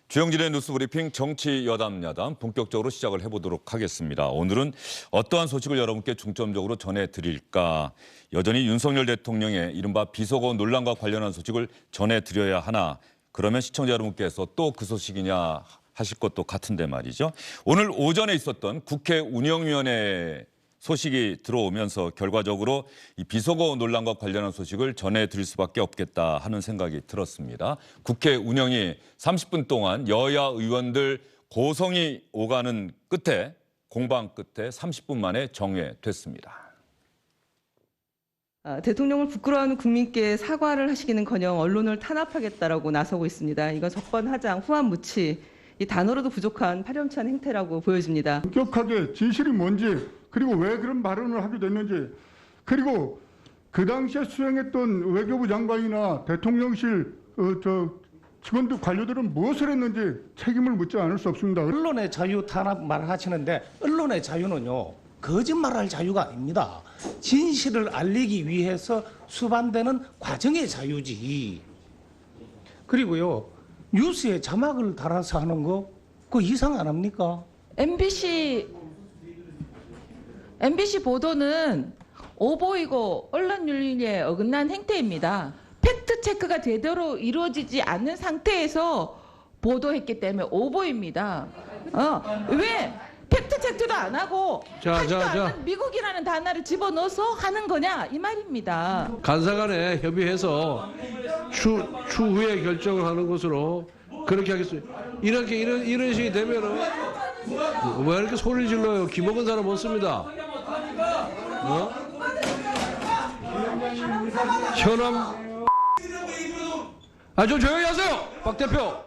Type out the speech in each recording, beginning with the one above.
주영진의 뉴스브리핑 정치 여담 본격적으로 시작을 해보도록 하겠습니다. 오늘은 어떠한 소식을 여러분께 중점적으로 전해드릴까? 여전히 윤석열 대통령의 이른바 비속어 논란과 관련한 소식을 전해드려야 하나? 그러면 시청자 여러분께서 또 그 소식이냐 하실 것도 같은데 말이죠. 오늘 오전에 있었던 국회 운영위원회 소식이 들어오면서 결과적으로 이 비속어 논란과 관련한 소식을 전해드릴 수밖에 없겠다 하는 생각이 들었습니다. 국회 운영이 30분 동안 여야 의원들 고성이 오가는 끝에 공방 끝에 30분 만에 정회됐습니다. 대통령을 부끄러워하는 국민께 사과를 하시기는커녕 언론을 탄압하겠다라고 나서고 있습니다. 이건 적반하장, 후한무치, 이 단어로도 부족한 파렴치한 행태라고 보여집니다. 엄격하게 진실이 뭔지, 그리고 왜 그런 발언을 하게 됐는지, 그리고 그 당시에 수행했던 외교부 장관이나 대통령실 직원들 관료들은 무엇을 했는지 책임을 묻지 않을 수 없습니다. 언론의 자유 탄압 말하시는데 언론의 자유는요, 거짓말할 자유가 아닙니다. 진실을 알리기 위해서 수반되는 과정의 자유지. 그리고요, 뉴스에 자막을 달아서 하는 거 그거 이상 안 합니까? MBC 보도는 오보이고 언론 윤리에 어긋난 행태입니다. 팩트 체크가 제대로 이루어지지 않는 상태에서 보도했기 때문에 오보입니다. 왜 팩트 체크도 안 하고 하지도 않은 미국이라는 단어를 집어넣어서 하는 거냐 이 말입니다. 간사간에 협의해서 추후에 결정을 하는 것으로 그렇게 하겠습니다. 이렇게 이런 식이 되면은 왜 이렇게 소리를 질러요? 기먹은 사람 없습니다. 현암 좀 조용히 하세요, 박 대표.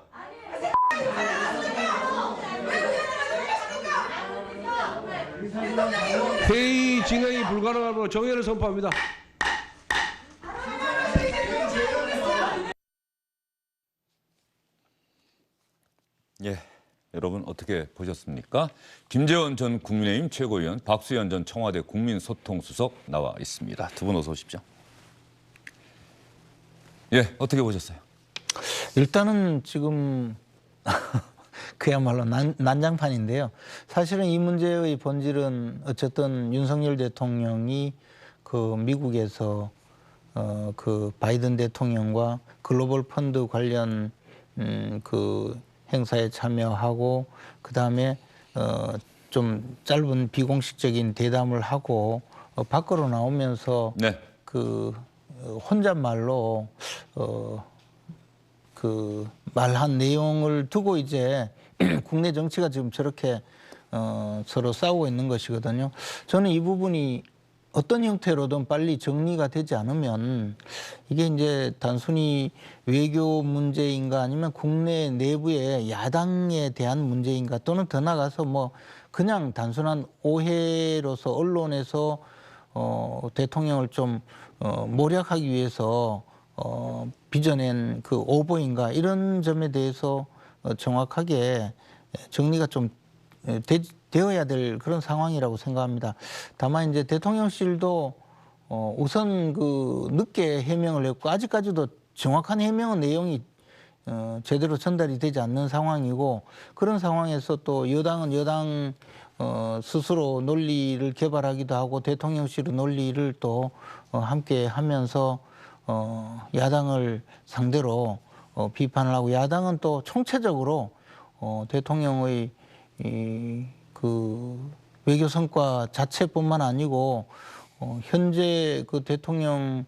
회의 진행이 불가능하므로 정회를 선포합니다. 예, 여러분 어떻게 보셨습니까? 김재원 전 국민의힘 최고위원, 박수현 전 청와대 국민소통수석 나와 있습니다. 두 분 어서 오십시오. 예, 어떻게 보셨어요? 일단은 지금 그야말로 난장판인데요. 사실은 이 문제의 본질은 어쨌든 윤석열 대통령이 그 미국에서 그 바이든 대통령과 글로벌 펀드 관련 그 행사에 참여하고 그다음에 좀 짧은 비공식적인 대담을 하고 밖으로 나오면서 네. 그 혼잣말로 그 말한 내용을 두고 이제 국내 정치가 지금 저렇게 서로 싸우고 있는 것이거든요. 저는 이 부분이 어떤 형태로든 빨리 정리가 되지 않으면 이게 이제 단순히 외교 문제인가 아니면 국내 내부의 야당에 대한 문제인가 또는 더 나아가서 뭐 그냥 단순한 오해로서 언론에서 대통령을 좀 모략하기 위해서 빚어낸 그 오보인가 이런 점에 대해서 정확하게 정리가 좀 되어야 될 그런 상황이라고 생각합니다. 다만 이제 대통령실도 우선 그 늦게 해명을 했고 아직까지도 정확한 해명은 내용이 제대로 전달이 되지 않는 상황이고 그런 상황에서 또 여당은 여당 스스로 논리를 개발하기도 하고 대통령실의 논리를 또 함께 하면서 야당을 상대로 비판을 하고 야당은 또 총체적으로 대통령의 그 외교 성과 자체뿐만 아니고 현재 그 대통령의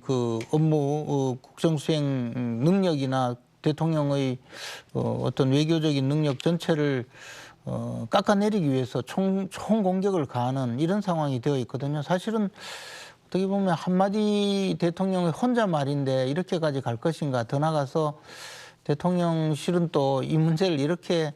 그 업무 국정 수행 능력이나 대통령의 어떤 외교적인 능력 전체를 깎아내리기 위해서 총 공격을 가하는 이런 상황이 되어 있거든요. 사실은 어떻게 보면 한마디 대통령의 혼잣말인데 이렇게까지 갈 것인가. 더 나가서 대통령실은 또 이 문제를 이렇게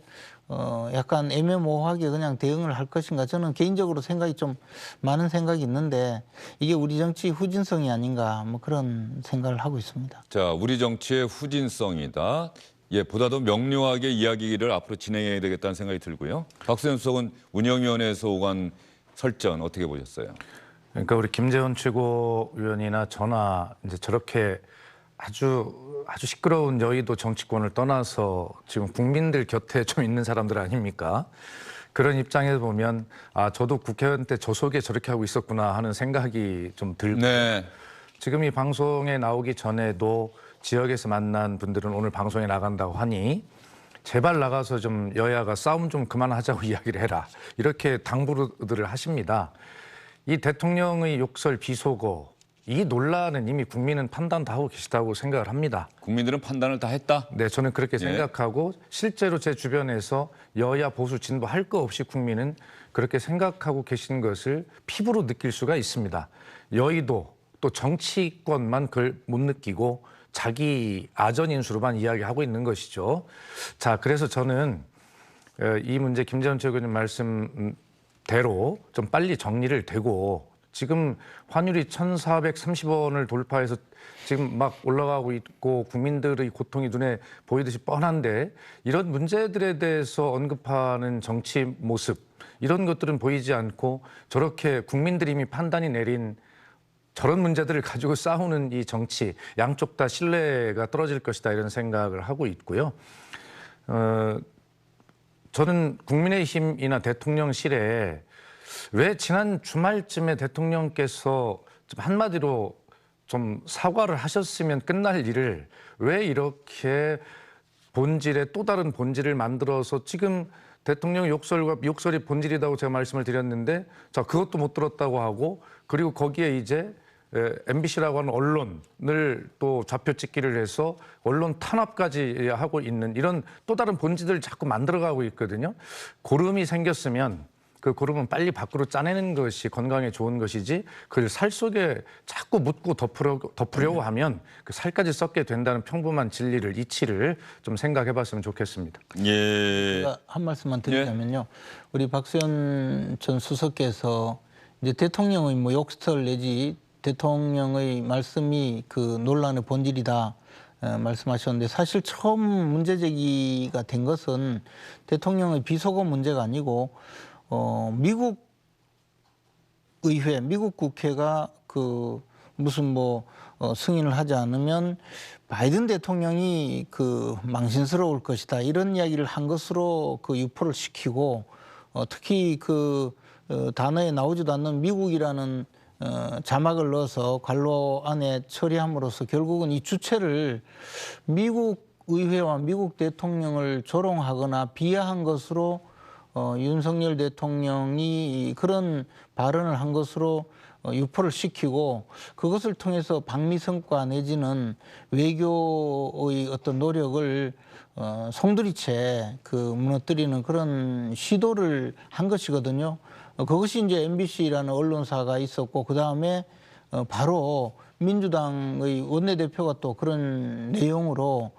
약간 애매모호하게 그냥 대응을 할 것인가. 저는 개인적으로 생각이 좀 많은 생각이 있는데 이게 우리 정치 후진성이 아닌가 뭐 그런 생각을 하고 있습니다. 자, 우리 정치의 후진성이다. 예, 보다 더 명료하게 이야기를 앞으로 진행해야 되겠다는 생각이 들고요. 박수현 수석은 운영위원회에서 오간 설전 어떻게 보셨어요? 그러니까 우리 김재원 최고위원이나 저나 이제 저렇게 아주 아주 시끄러운 여의도 정치권을 떠나서 지금 국민들 곁에 좀 있는 사람들 아닙니까? 그런 입장에서 보면 아 저도 국회의원 때 저 속에 저렇게 하고 있었구나 하는 생각이 좀 들고 네. 지금 이 방송에 나오기 전에도 지역에서 만난 분들은 오늘 방송에 나간다고 하니 제발 나가서 좀 여야가 싸움 좀 그만하자고 이야기를 해라. 이렇게 당부들을 하십니다. 이 대통령의 욕설 비속어 이 논란은 이미 국민은 판단 다 하고 계시다고 생각을 합니다. 국민들은 판단을 다 했다. 네, 저는 그렇게 예. 생각하고 실제로 제 주변에서 여야 보수 진보 할 거 없이 국민은 그렇게 생각하고 계신 것을 피부로 느낄 수가 있습니다. 여의도 또 정치권만 그걸 못 느끼고 자기 아전 인수로만 이야기하고 있는 것이죠. 자, 그래서 저는 이 문제 김재원 최고위원 말씀대로 좀 빨리 정리를 되고 지금 환율이 1,430원을 돌파해서 지금 막 올라가고 있고 국민들의 고통이 눈에 보이듯이 뻔한데 이런 문제들에 대해서 언급하는 정치 모습 이런 것들은 보이지 않고 저렇게 국민들이 이미 판단이 내린 저런 문제들을 가지고 싸우는 이 정치 양쪽 다 신뢰가 떨어질 것이다 이런 생각을 하고 있고요. 저는 국민의힘이나 대통령실에 왜 지난 주말쯤에 대통령께서 좀 한마디로 좀 사과를 하셨으면 끝날 일을 왜 이렇게 본질의 또 다른 본질을 만들어서 지금 대통령 욕설이 본질이라고 제가 말씀을 드렸는데 자 그것도 못 들었다고 하고 그리고 거기에 이제 MBC라고 하는 언론을 또 좌표 찍기를 해서 언론 탄압까지 하고 있는 이런 또 다른 본질을 자꾸 만들어가고 있거든요. 고름이 생겼으면 그 고름은 빨리 밖으로 짜내는 것이 건강에 좋은 것이지 그걸 살 속에 자꾸 묻고 덮으려고 하면 그 살까지 썩게 된다는 평범한 진리를 이치를 좀 생각해봤으면 좋겠습니다. 예. 제가 한 말씀만 드리자면요. 우리 박수현 전 수석께서 이제 대통령의 뭐 욕설 내지 대통령의 말씀이 그 논란의 본질이다 말씀하셨는데 사실 처음 문제 제기가 된 것은 대통령의 비속어 문제가 아니고 미국 의회, 미국 국회가 그 무슨 뭐 승인을 하지 않으면 바이든 대통령이 그 망신스러울 것이다 이런 이야기를 한 것으로 그 유포를 시키고 특히 그 단어에 나오지도 않는 미국이라는 자막을 넣어서 괄호 안에 처리함으로써 결국은 이 주체를 미국 의회와 미국 대통령을 조롱하거나 비하한 것으로 윤석열 대통령이 그런 발언을 한 것으로 유포를 시키고 그것을 통해서 방미 성과 내지는 외교의 어떤 노력을 송두리째 그 무너뜨리는 그런 시도를 한 것이거든요. 그것이 이제 MBC라는 언론사가 있었고 그 다음에 바로 민주당의 원내대표가 또 그런 내용으로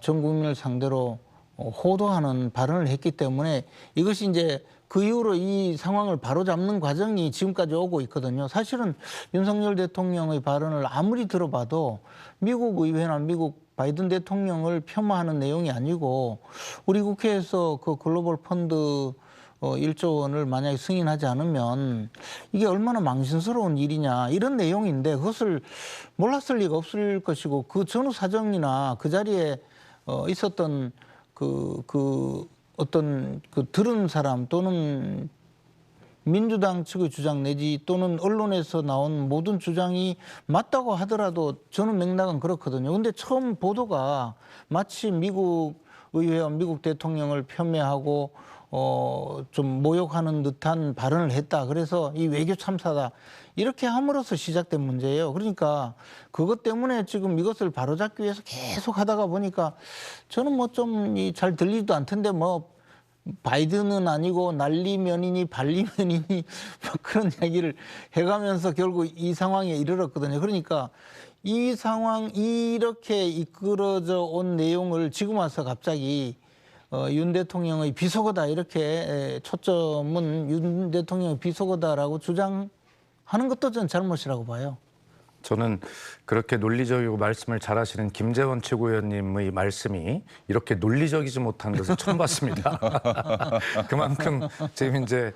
전 국민을 상대로 호도하는 발언을 했기 때문에 이것이 이제 그 이후로 이 상황을 바로잡는 과정이 지금까지 오고 있거든요. 사실은 윤석열 대통령의 발언을 아무리 들어봐도 미국 의회나 미국 바이든 대통령을 폄하하는 내용이 아니고 우리 국회에서 그 글로벌 펀드 1조 원을 만약에 승인하지 않으면 이게 얼마나 망신스러운 일이냐 이런 내용인데 그것을 몰랐을 리가 없을 것이고 그 전후 사정이나 그 자리에 있었던 어떤 들은 사람 또는 민주당 측의 주장 내지 또는 언론에서 나온 모든 주장이 맞다고 하더라도 저는 맥락은 그렇거든요. 근데 처음 보도가 마치 미국 의회와 미국 대통령을 폄훼하고 좀 모욕하는 듯한 발언을 했다. 그래서 이 외교 참사다. 이렇게 함으로써 시작된 문제예요. 그러니까 그것 때문에 지금 이것을 바로잡기 위해서 계속 하다가 보니까 저는 뭐 좀 잘 들리지도 않던데 뭐 바이든은 아니고 난리면이니 발리면이니 그런 얘기를 해가면서 결국 이 상황에 이르렀거든요. 그러니까 이 상황 이렇게 이끌어져 온 내용을 지금 와서 갑자기 윤 대통령의 비속어다 이렇게 초점은 윤 대통령의 비속어다라고 주장하는 것도 전 잘못이라고 봐요. 저는 그렇게 논리적이고 말씀을 잘하시는 김재원 최고위원님의 말씀이 이렇게 논리적이지 못한 것을 처음 봤습니다. 그만큼 지금 이제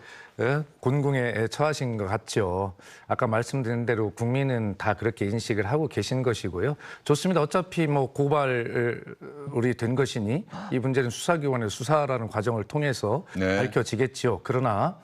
곤궁에 처하신 것 같죠. 아까 말씀드린 대로 국민은 다 그렇게 인식을 하고 계신 것이고요. 좋습니다. 어차피 뭐 고발이 된 것이니 이 문제는 수사기관의 수사라는 과정을 통해서 네. 밝혀지겠지요. 그러나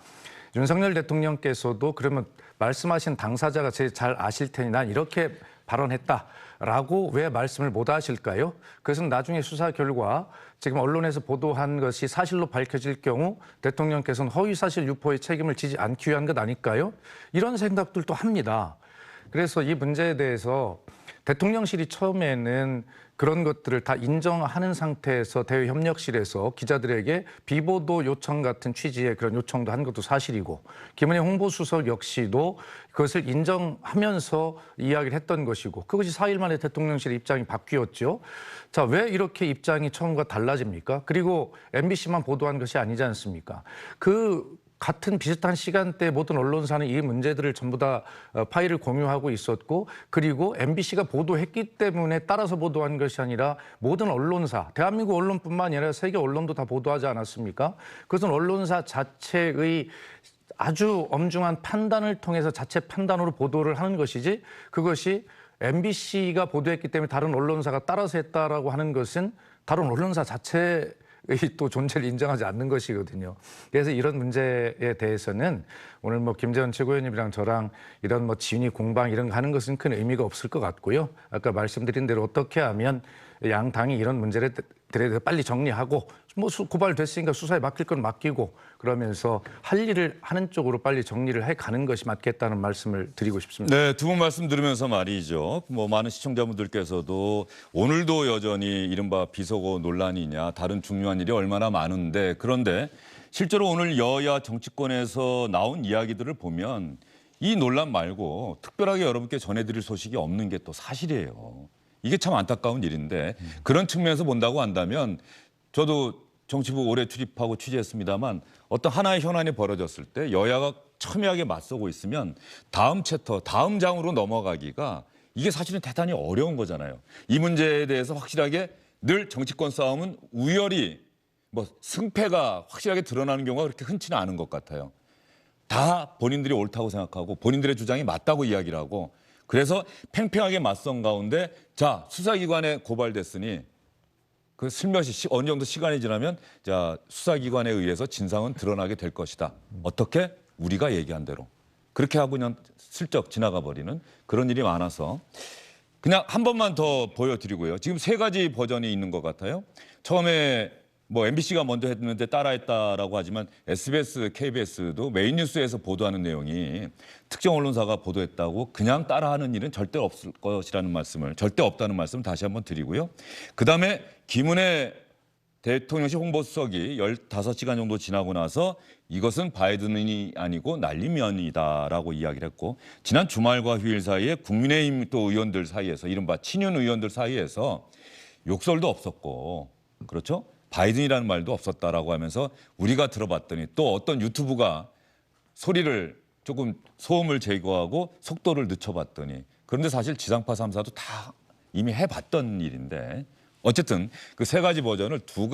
윤석열 대통령께서도 그러면 말씀하신 당사자가 제일 잘 아실 테니 난 이렇게 발언했다라고 왜 말씀을 못 하실까요? 그것은 나중에 수사 결과 지금 언론에서 보도한 것이 사실로 밝혀질 경우 대통령께서는 허위사실 유포의 책임을 지지 않기 위한 것 아닐까요? 이런 생각들도 합니다. 그래서 이 문제에 대해서 대통령실이 처음에는 그런 것들을 다 인정하는 상태에서 대외협력실에서 기자들에게 비보도 요청 같은 취지의 그런 요청도 한 것도 사실이고 김은혜 홍보수석 역시도 그것을 인정하면서 이야기를 했던 것이고 그것이 4일 만에 대통령실의 입장이 바뀌었죠. 자, 왜 이렇게 입장이 처음과 달라집니까? 그리고 MBC만 보도한 것이 아니지 않습니까? 같은 비슷한 시간대에 모든 언론사는 이 문제들을 전부 다 파일을 공유하고 있었고 그리고 MBC가 보도했기 때문에 따라서 보도한 것이 아니라 모든 언론사, 대한민국 언론뿐만 아니라 세계 언론도 다 보도하지 않았습니까? 그것은 언론사 자체의 아주 엄중한 판단을 통해서 자체 판단으로 보도를 하는 것이지 그것이 MBC가 보도했기 때문에 다른 언론사가 따라서 했다라고 하는 것은 다른 언론사 자체 또 존재를 인정하지 않는 것이거든요. 그래서 이런 문제에 대해서는 오늘 뭐 김재원 최고위원님이랑 저랑 이런 뭐 지윤이 공방 이런 거 하는 것은 큰 의미가 없을 것 같고요. 아까 말씀드린 대로 어떻게 하면 양 당이 이런 문제를 빨리 정리하고 뭐 고발됐으니까 수사에 맡길 건 맡기고 그러면서 할 일을 하는 쪽으로 빨리 정리를 해가는 것이 맞겠다는 말씀을 드리고 싶습니다. 네, 두 분 말씀 들으면서 말이죠. 뭐 많은 시청자분들께서도 오늘도 여전히 이른바 비속어 논란이냐 다른 중요한 일이 얼마나 많은데 그런데 실제로 오늘 여야 정치권에서 나온 이야기들을 보면 이 논란 말고 특별하게 여러분께 전해드릴 소식이 없는 게 또 사실이에요. 이게 참 안타까운 일인데 그런 측면에서 본다고 한다면 저도 정치부 오래 출입하고 취재했습니다만 어떤 하나의 현안이 벌어졌을 때 여야가 첨예하게 맞서고 있으면 다음 챕터, 다음 장으로 넘어가기가 이게 사실은 대단히 어려운 거잖아요. 이 문제에 대해서 확실하게 늘 정치권 싸움은 우열이 뭐 승패가 확실하게 드러나는 경우가 그렇게 흔치는 않은 것 같아요. 다 본인들이 옳다고 생각하고 본인들의 주장이 맞다고 이야기를 하고 그래서 팽팽하게 맞선 가운데 자 수사기관에 고발됐으니 그 슬며시 어느 정도 시간이 지나면 자 수사기관에 의해서 진상은 드러나게 될 것이다. 어떻게? 우리가 얘기한 대로. 그렇게 하고 그냥 슬쩍 지나가 버리는 그런 일이 많아서 그냥 한 번만 더 보여드리고요. 지금 3가지 버전이 있는 것 같아요. 처음에 뭐 MBC가 먼저 했는데 따라했다라고 하지만 SBS, KBS도 메인 뉴스에서 보도하는 내용이 특정 언론사가 보도했다고 그냥 따라하는 일은 절대 없을 것이라는 말씀을 절대 없다는 말씀 다시 한번 드리고요. 그다음에 김은혜 대통령실 홍보수석이 15시간 정도 지나고 나서 이것은 바이든이 아니고 날리면이다라고 이야기를 했고 지난 주말과 휴일 사이에 국민의힘 또 의원들 사이에서 이른바 친윤 의원들 사이에서 욕설도 없었고 그렇죠? 바이든이라는 말도 없었다라고 하면서 우리가 들어봤더니 또 어떤 유튜브가 소리를 조금 소음을 제거하고 속도를 늦춰봤더니 그런데 사실 지상파 3사도 다 이미 해봤던 일인데 어쨌든 그 3가지 버전을 두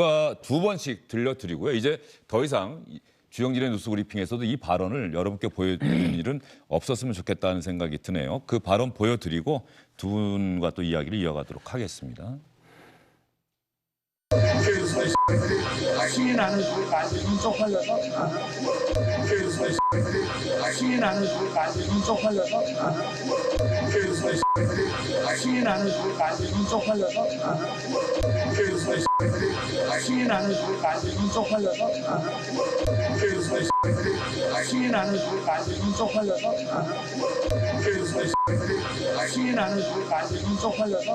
번씩 들려드리고요. 이제 더 이상 주영진의 뉴스 브리핑에서도 이 발언을 여러분께 보여드리는 일은 없었으면 좋겠다는 생각이 드네요. 그 발언 보여드리고 두 분과 또 이야기를 이어가도록 하겠습니다. 시민하는 눈 쪽팔려서 시민하는 눈 쪽팔려서 시민하는 눈 쪽팔려서 시민하는 눈 쪽팔려서 시민하는 눈 쪽팔려서 시민하는 눈 쪽팔려서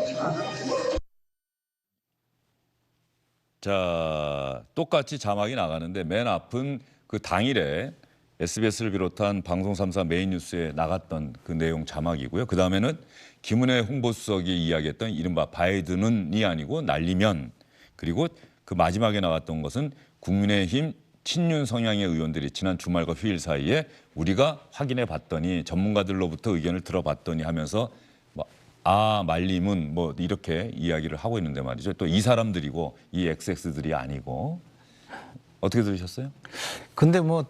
자, 똑같이 자막이 나가는데 맨 앞은 그 당일에 SBS를 비롯한 방송 3사 메인 뉴스에 나갔던 그 내용 자막이고요. 그다음에는 김은혜 홍보수석이 이야기했던 이른바 바이든이 아니고 날리면 그리고 그 마지막에 나왔던 것은 국민의힘 친윤 성향의 의원들이 지난 주말과 휴일 사이에 우리가 확인해 봤더니 전문가들로부터 의견을 들어봤더니 하면서 말림은 뭐 이렇게 이야기를 하고 있는데 말이죠. 또 이 사람들이고 이 XX들이 아니고 어떻게 들으셨어요? 근데 뭐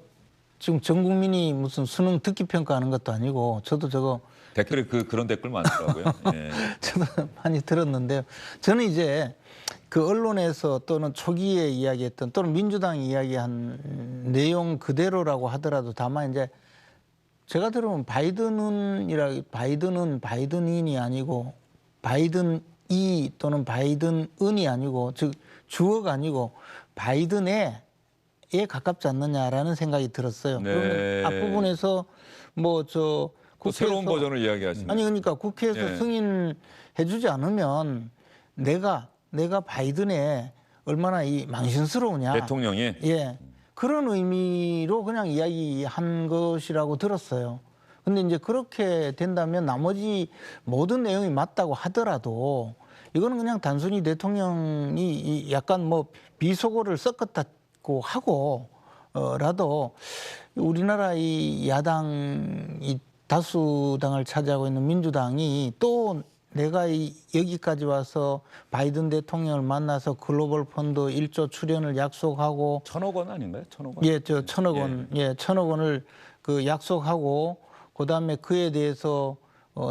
지금 전 국민이 무슨 수능 듣기 평가하는 것도 아니고 저도 저거 댓글에 그런 댓글 많더라고요. 예. 저도 많이 들었는데요. 저는 이제 그 언론에서 또는 초기에 이야기했던 또는 민주당이 이야기한 내용 그대로라고 하더라도 다만 이제 제가 들으면 바이든은 바이든인이 아니고 바이든이 또는 바이든은이 아니고 즉 주어가 아니고 바이든에 가깝지 않느냐라는 생각이 들었어요. 네. 그러면 앞부분에서 뭐 저 또 새로운 버전을 이야기하시는. 아니 그러니까 국회에서 네. 승인해주지 않으면 내가 바이든에 얼마나 이 망신스러우냐. 대통령이 예. 그런 의미로 그냥 이야기한 것이라고 들었어요. 근데 이제 그렇게 된다면 나머지 모든 내용이 맞다고 하더라도 이거는 그냥 단순히 대통령이 약간 뭐 비속어를 섞었다고 하고 라도 우리나라 이 야당이 다수당을 차지하고 있는 민주당이 또 내가 여기까지 와서 바이든 대통령을 만나서 글로벌 펀드 1조 출연을 약속하고 1,000억 원 아닌가요? 1,000억 원? 예, 저 1,000억 원, 예, 1,000억 원을 그 약속하고 그다음에 그에 대해서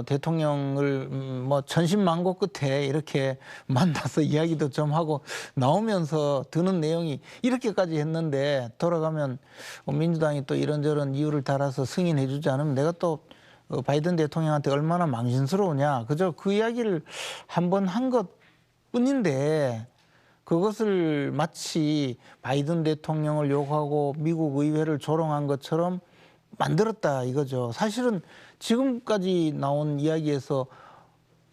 대통령을 뭐 천신만고 끝에 이렇게 만나서 이야기도 좀 하고 나오면서 드는 내용이 이렇게까지 했는데 돌아가면 민주당이 또 이런저런 이유를 달아서 승인해주지 않으면 내가 또 바이든 대통령한테 얼마나 망신스러우냐. 그저 그 이야기를 한번 한 것뿐인데 그것을 마치 바이든 대통령을 욕하고 미국 의회를 조롱한 것처럼 만들었다 이거죠. 사실은 지금까지 나온 이야기에서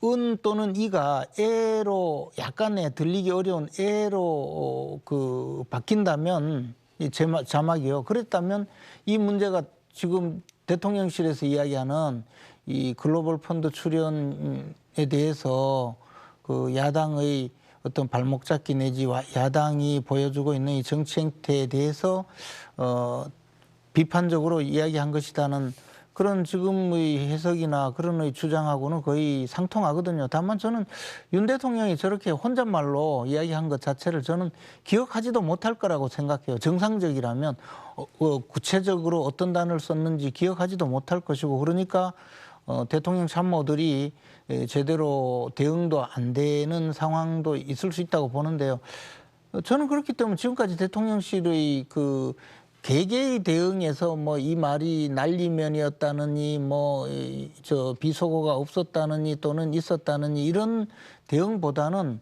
은 또는 이가 에로 약간의 들리기 어려운 에로 그 바뀐다면 이 자막이요. 그랬다면 이 문제가 지금 대통령실에서 이야기하는 이 글로벌 펀드 출연에 대해서 그 야당의 어떤 발목 잡기 내지 야당이 보여주고 있는 이 정치 행태에 대해서 비판적으로 이야기한 것이라는 그런 지금의 해석이나 그런 주장하고는 거의 상통하거든요. 다만 저는 윤 대통령이 저렇게 혼잣말로 이야기한 것 자체를 저는 기억하지도 못할 거라고 생각해요. 정상적이라면 구체적으로 어떤 단어를 썼는지 기억하지도 못할 것이고 그러니까 대통령 참모들이 제대로 대응도 안 되는 상황도 있을 수 있다고 보는데요. 저는 그렇기 때문에 지금까지 대통령실의 그 개개의 대응에서 뭐 이 말이 날리면이었다느니 뭐 저 비속어가 없었다느니 또는 있었다느니 이런 대응보다는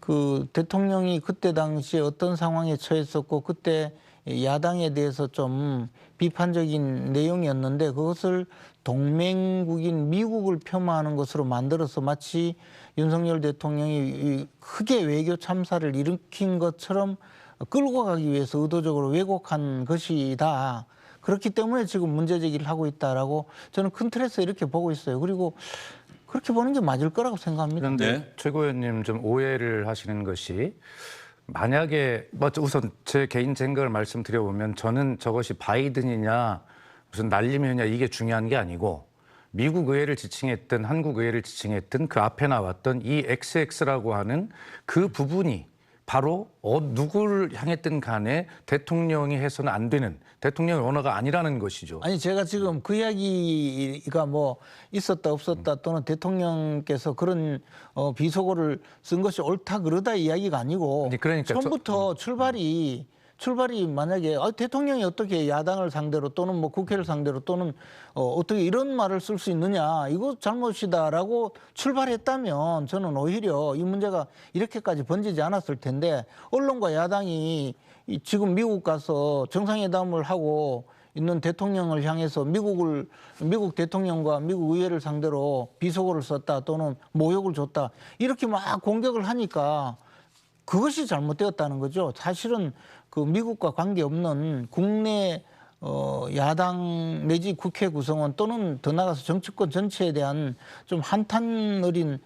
그 대통령이 그때 당시에 어떤 상황에 처했었고 그때 야당에 대해서 좀 비판적인 내용이었는데 그것을 동맹국인 미국을 폄하하는 것으로 만들어서 마치 윤석열 대통령이 크게 외교 참사를 일으킨 것처럼 끌고 가기 위해서 의도적으로 왜곡한 것이다. 그렇기 때문에 지금 문제제기를 하고 있다라고 저는 큰 틀에서 이렇게 보고 있어요. 그리고 그렇게 보는 게 맞을 거라고 생각합니다. 그런데 네. 최고위원님 좀 오해를 하시는 것이 만약에 뭐 우선 제 개인 생각을 말씀드려보면 저는 저것이 바이든이냐 무슨 날리면이냐 이게 중요한 게 아니고 미국 의회를 지칭했든 한국 의회를 지칭했든 그 앞에 나왔던 이 XX라고 하는 그 부분이 바로 누구를 향했든 간에 대통령이 해서는 안 되는 대통령의 언어가 아니라는 것이죠. 아니 제가 지금 그 이야기가 뭐 있었다 없었다 또는 대통령께서 그런 비속어를 쓴 것이 옳다 그러다 이야기가 아니고 아니, 그러니까 처음부터 출발이 만약에 대통령이 어떻게 야당을 상대로 또는 뭐 국회를 상대로 또는 어떻게 이런 말을 쓸 수 있느냐 이거 잘못이다라고 출발했다면 저는 오히려 이 문제가 이렇게까지 번지지 않았을 텐데 언론과 야당이 지금 미국 가서 정상회담을 하고 있는 대통령을 향해서 미국 대통령과 미국 의회를 상대로 비속어를 썼다 또는 모욕을 줬다 이렇게 막 공격을 하니까 그것이 잘못되었다는 거죠. 사실은 그 미국과 관계없는 국내 야당 내지 국회 구성원 또는 더 나아가서 정치권 전체에 대한 좀 한탄 어린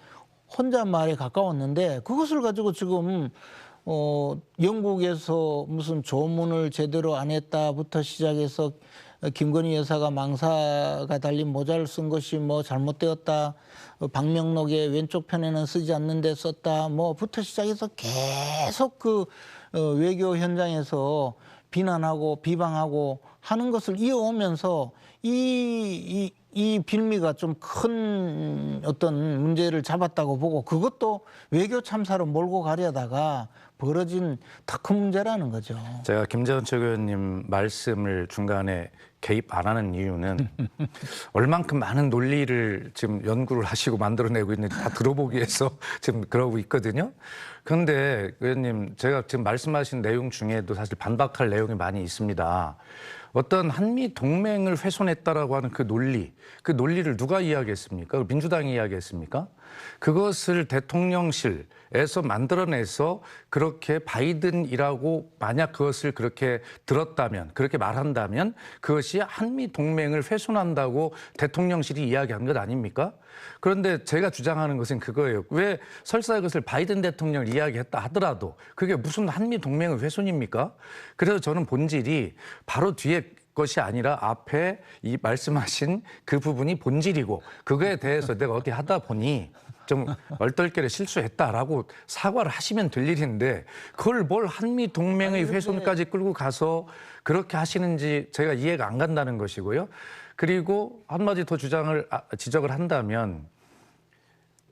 혼잣말에 가까웠는데 그것을 가지고 지금 영국에서 무슨 조문을 제대로 안 했다부터 시작해서 김건희 여사가 망사가 달린 모자를 쓴 것이 뭐 잘못되었다. 방명록의 왼쪽 편에는 쓰지 않는데 썼다. 뭐부터 시작해서 계속 그 외교 현장에서 비난하고 비방하고 하는 것을 이어오면서 이 빌미가 좀 큰 어떤 문제를 잡았다고 보고 그것도 외교 참사로 몰고 가려다가 벌어진 더 큰 문제라는 거죠. 제가 김재원 최고위원님 말씀을 중간에 개입 안 하는 이유는 얼만큼 많은 논리를 지금 연구를 하시고 만들어내고 있는지 다 들어보기 위해서 지금 그러고 있거든요. 그런데 의원님, 제가 지금 말씀하신 내용 중에도 사실 반박할 내용이 많이 있습니다. 어떤 한미 동맹을 훼손했다라고 하는 그 논리를 누가 이야기했습니까? 민주당이 이야기했습니까? 그것을 대통령실에서 만들어내서 그렇게 바이든이라고 만약 그것을 그렇게 들었다면, 그렇게 말한다면 그것이 한미 동맹을 훼손한다고 대통령실이 이야기한 것 아닙니까? 그런데 제가 주장하는 것은 그거예요. 왜 설사 그것을 바이든 대통령을 이야기했다 하더라도 그게 무슨 한미 동맹의 훼손입니까? 그래서 저는 본질이 바로 뒤에 것이 아니라 앞에 이 말씀하신 그 부분이 본질이고 그거에 대해서 내가 어디 하다 보니 좀 얼떨결에 실수했다라고 사과를 하시면 될 일인데 그걸 뭘 한미 동맹의 훼손까지 끌고 가서 그렇게 하시는지 제가 이해가 안 간다는 것이고요. 그리고 한마디 더 지적을 한다면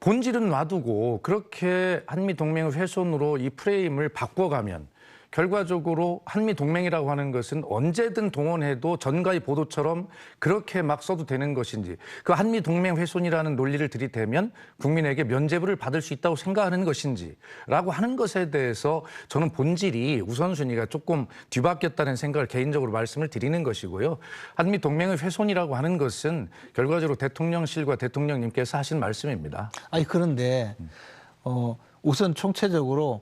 본질은 놔두고 그렇게 한미 동맹의 훼손으로 이 프레임을 바꿔가면 결과적으로 한미 동맹이라고 하는 것은 언제든 동원해도 전가의 보도처럼 그렇게 막 써도 되는 것인지 그 한미 동맹 훼손이라는 논리를 들이대면 국민에게 면죄부를 받을 수 있다고 생각하는 것인지라고 하는 것에 대해서 저는 본질이 우선순위가 조금 뒤바뀌었다는 생각을 개인적으로 말씀을 드리는 것이고요. 한미 동맹의 훼손이라고 하는 것은 결과적으로 대통령실과 대통령님께서 하신 말씀입니다. 아니 그런데 우선 총체적으로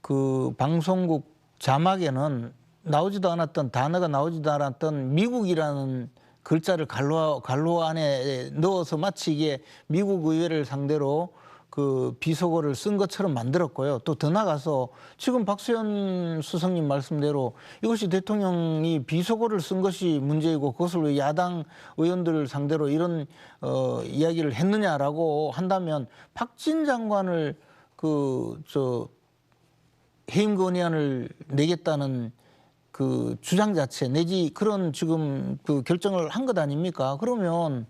그 방송국 자막에는 나오지도 않았던 단어가 나오지도 않았던 미국이라는 글자를 갈로 안에 넣어서 마치 이게 미국 의회를 상대로 그 비속어를 쓴 것처럼 만들었고요. 또 더 나가서 지금 박수현 수석님 말씀대로 이것이 대통령이 비속어를 쓴 것이 문제이고 그것을 왜 야당 의원들을 상대로 이런 이야기를 했느냐라고 한다면 박진 장관을 해임 건의안을 내겠다는 그 주장 자체 내지 그런 지금 그 결정을 한 것 아닙니까? 그러면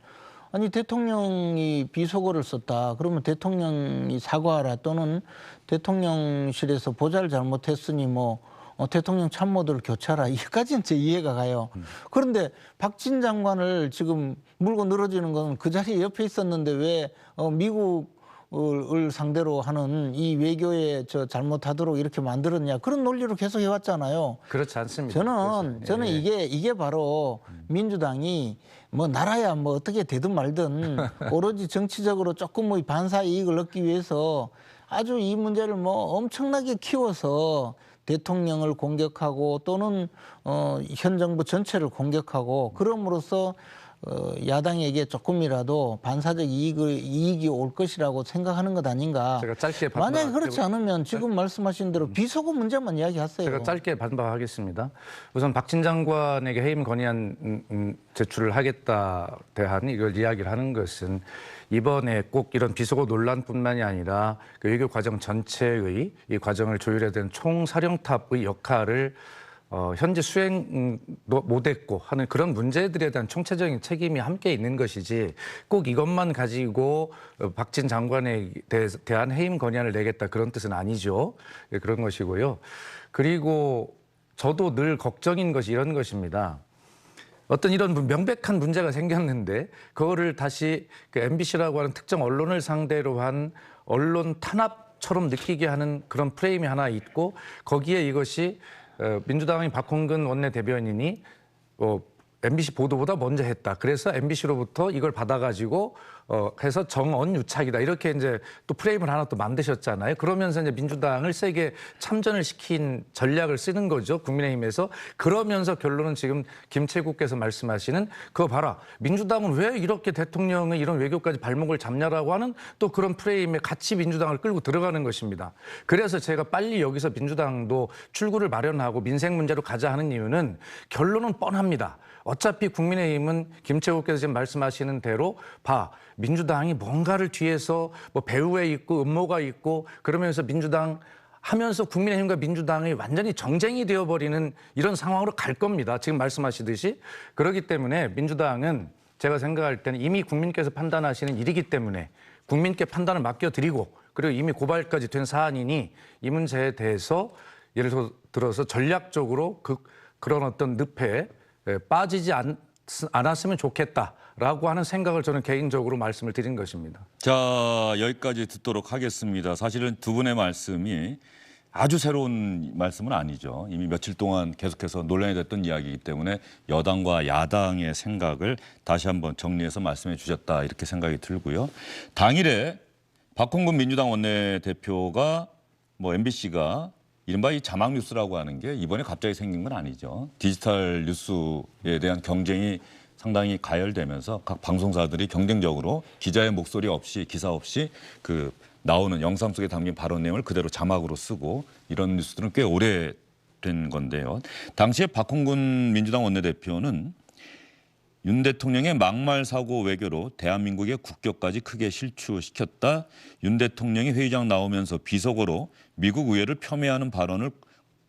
아니 대통령이 비속어를 썼다. 그러면 대통령이 사과하라 또는 대통령실에서 보좌를 잘못했으니 뭐 대통령 참모들을 교체하라. 이까지는 제 이해가 가요. 그런데 박진 장관을 지금 물고 늘어지는 건 그 자리에 옆에 있었는데 왜 미국 을 상대로 하는 이 외교에 잘못하도록 이렇게 만들었냐 그런 논리로 계속 해왔잖아요. 그렇지 않습니다. 저는 이게 바로 민주당이 뭐 나라야 뭐 어떻게 되든 말든 오로지 정치적으로 조금 뭐 반사 이익을 얻기 위해서 아주 이 문제를 뭐 엄청나게 키워서 대통령을 공격하고 또는 현 정부 전체를 공격하고 그럼으로써 야당에게 조금이라도 반사적 이익이 올 것이라고 생각하는 것 아닌가. 제가 짧게 만약에 그렇지 않으면 지금 말씀하신 대로 비속어 문제만 이야기하세요. 제가 짧게 반박하겠습니다. 우선 박진 장관에게 해임 건의안 제출을 하겠다 대한 이걸 이야기를 하는 것은 이번에 꼭 이런 비속어 논란뿐만이 아니라 그 외교 과정 전체의 이 과정을 조율해야 되는 총사령탑의 역할을 현재 수행도 못했고 하는 그런 문제들에 대한 총체적인 책임이 함께 있는 것이지 꼭 이것만 가지고 박진 장관에 대한 해임 건의안을 내겠다 그런 뜻은 아니죠. 그런 것이고요. 그리고 저도 늘 걱정인 것이 이런 것입니다. 어떤 이런 명백한 문제가 생겼는데 그거를 다시 그 MBC라고 하는 특정 언론을 상대로 한 언론 탄압처럼 느끼게 하는 그런 프레임이 하나 있고 거기에 이것이 민주당의 박홍근 원내대변인이 MBC 보도보다 먼저 했다. 그래서 MBC로부터 이걸 받아가지고 해서 정언유착이다. 이렇게 이제 또 프레임을 하나 또 만드셨잖아요. 그러면서 이제 민주당을 세게 참전을 시킨 전략을 쓰는 거죠. 국민의힘에서. 그러면서 결론은 지금 김채국께서 말씀하시는 그거 봐라. 민주당은 왜 이렇게 대통령의 이런 외교까지 발목을 잡냐라고 하는 또 그런 프레임에 같이 민주당을 끌고 들어가는 것입니다. 그래서 제가 빨리 여기서 민주당도 출구를 마련하고 민생 문제로 가자 하는 이유는 결론은 뻔합니다. 어차피 국민의힘은 김채국께서 지금 말씀하시는 대로 민주당이 뭔가를 뒤에서 뭐 배후에 있고 음모가 있고 그러면서 민주당 하면서 국민의힘과 민주당이 완전히 정쟁이 되어버리는 이런 상황으로 갈 겁니다. 지금 말씀하시듯이. 그렇기 때문에 민주당은 제가 생각할 때는 이미 국민께서 판단하시는 일이기 때문에 국민께 판단을 맡겨드리고 그리고 이미 고발까지 된 사안이니 이 문제에 대해서 예를 들어서 전략적으로 그런 어떤 늪에 빠지지 않았으면 좋겠다라고 하는 생각을 저는 개인적으로 말씀을 드린 것입니다. 자, 여기까지 듣도록 하겠습니다. 사실은 두 분의 말씀이 아주 새로운 말씀은 아니죠. 이미 며칠 동안 계속해서 논란이 됐던 이야기이기 때문에 여당과 야당의 생각을 다시 한번 정리해서 말씀해 주셨다 이렇게 생각이 들고요. 당일에 박홍근 민주당 원내대표가 MBC가 이른바 이 자막 뉴스라고 하는 게 이번에 갑자기 생긴 건 아니죠. 디지털 뉴스에 대한 경쟁이 상당히 가열되면서 각 방송사들이 경쟁적으로 기자의 목소리 없이 기사 없이 나오는 영상 속에 담긴 발언 내용을 그대로 자막으로 쓰고 이런 뉴스들은 꽤 오래된 건데요. 당시에 박홍근 민주당 원내대표는 윤 대통령의 막말 사고 외교로 대한민국의 국격까지 크게 실추시켰다. 윤 대통령이 회의장 나오면서 비속어로 미국 의회를 폄훼하는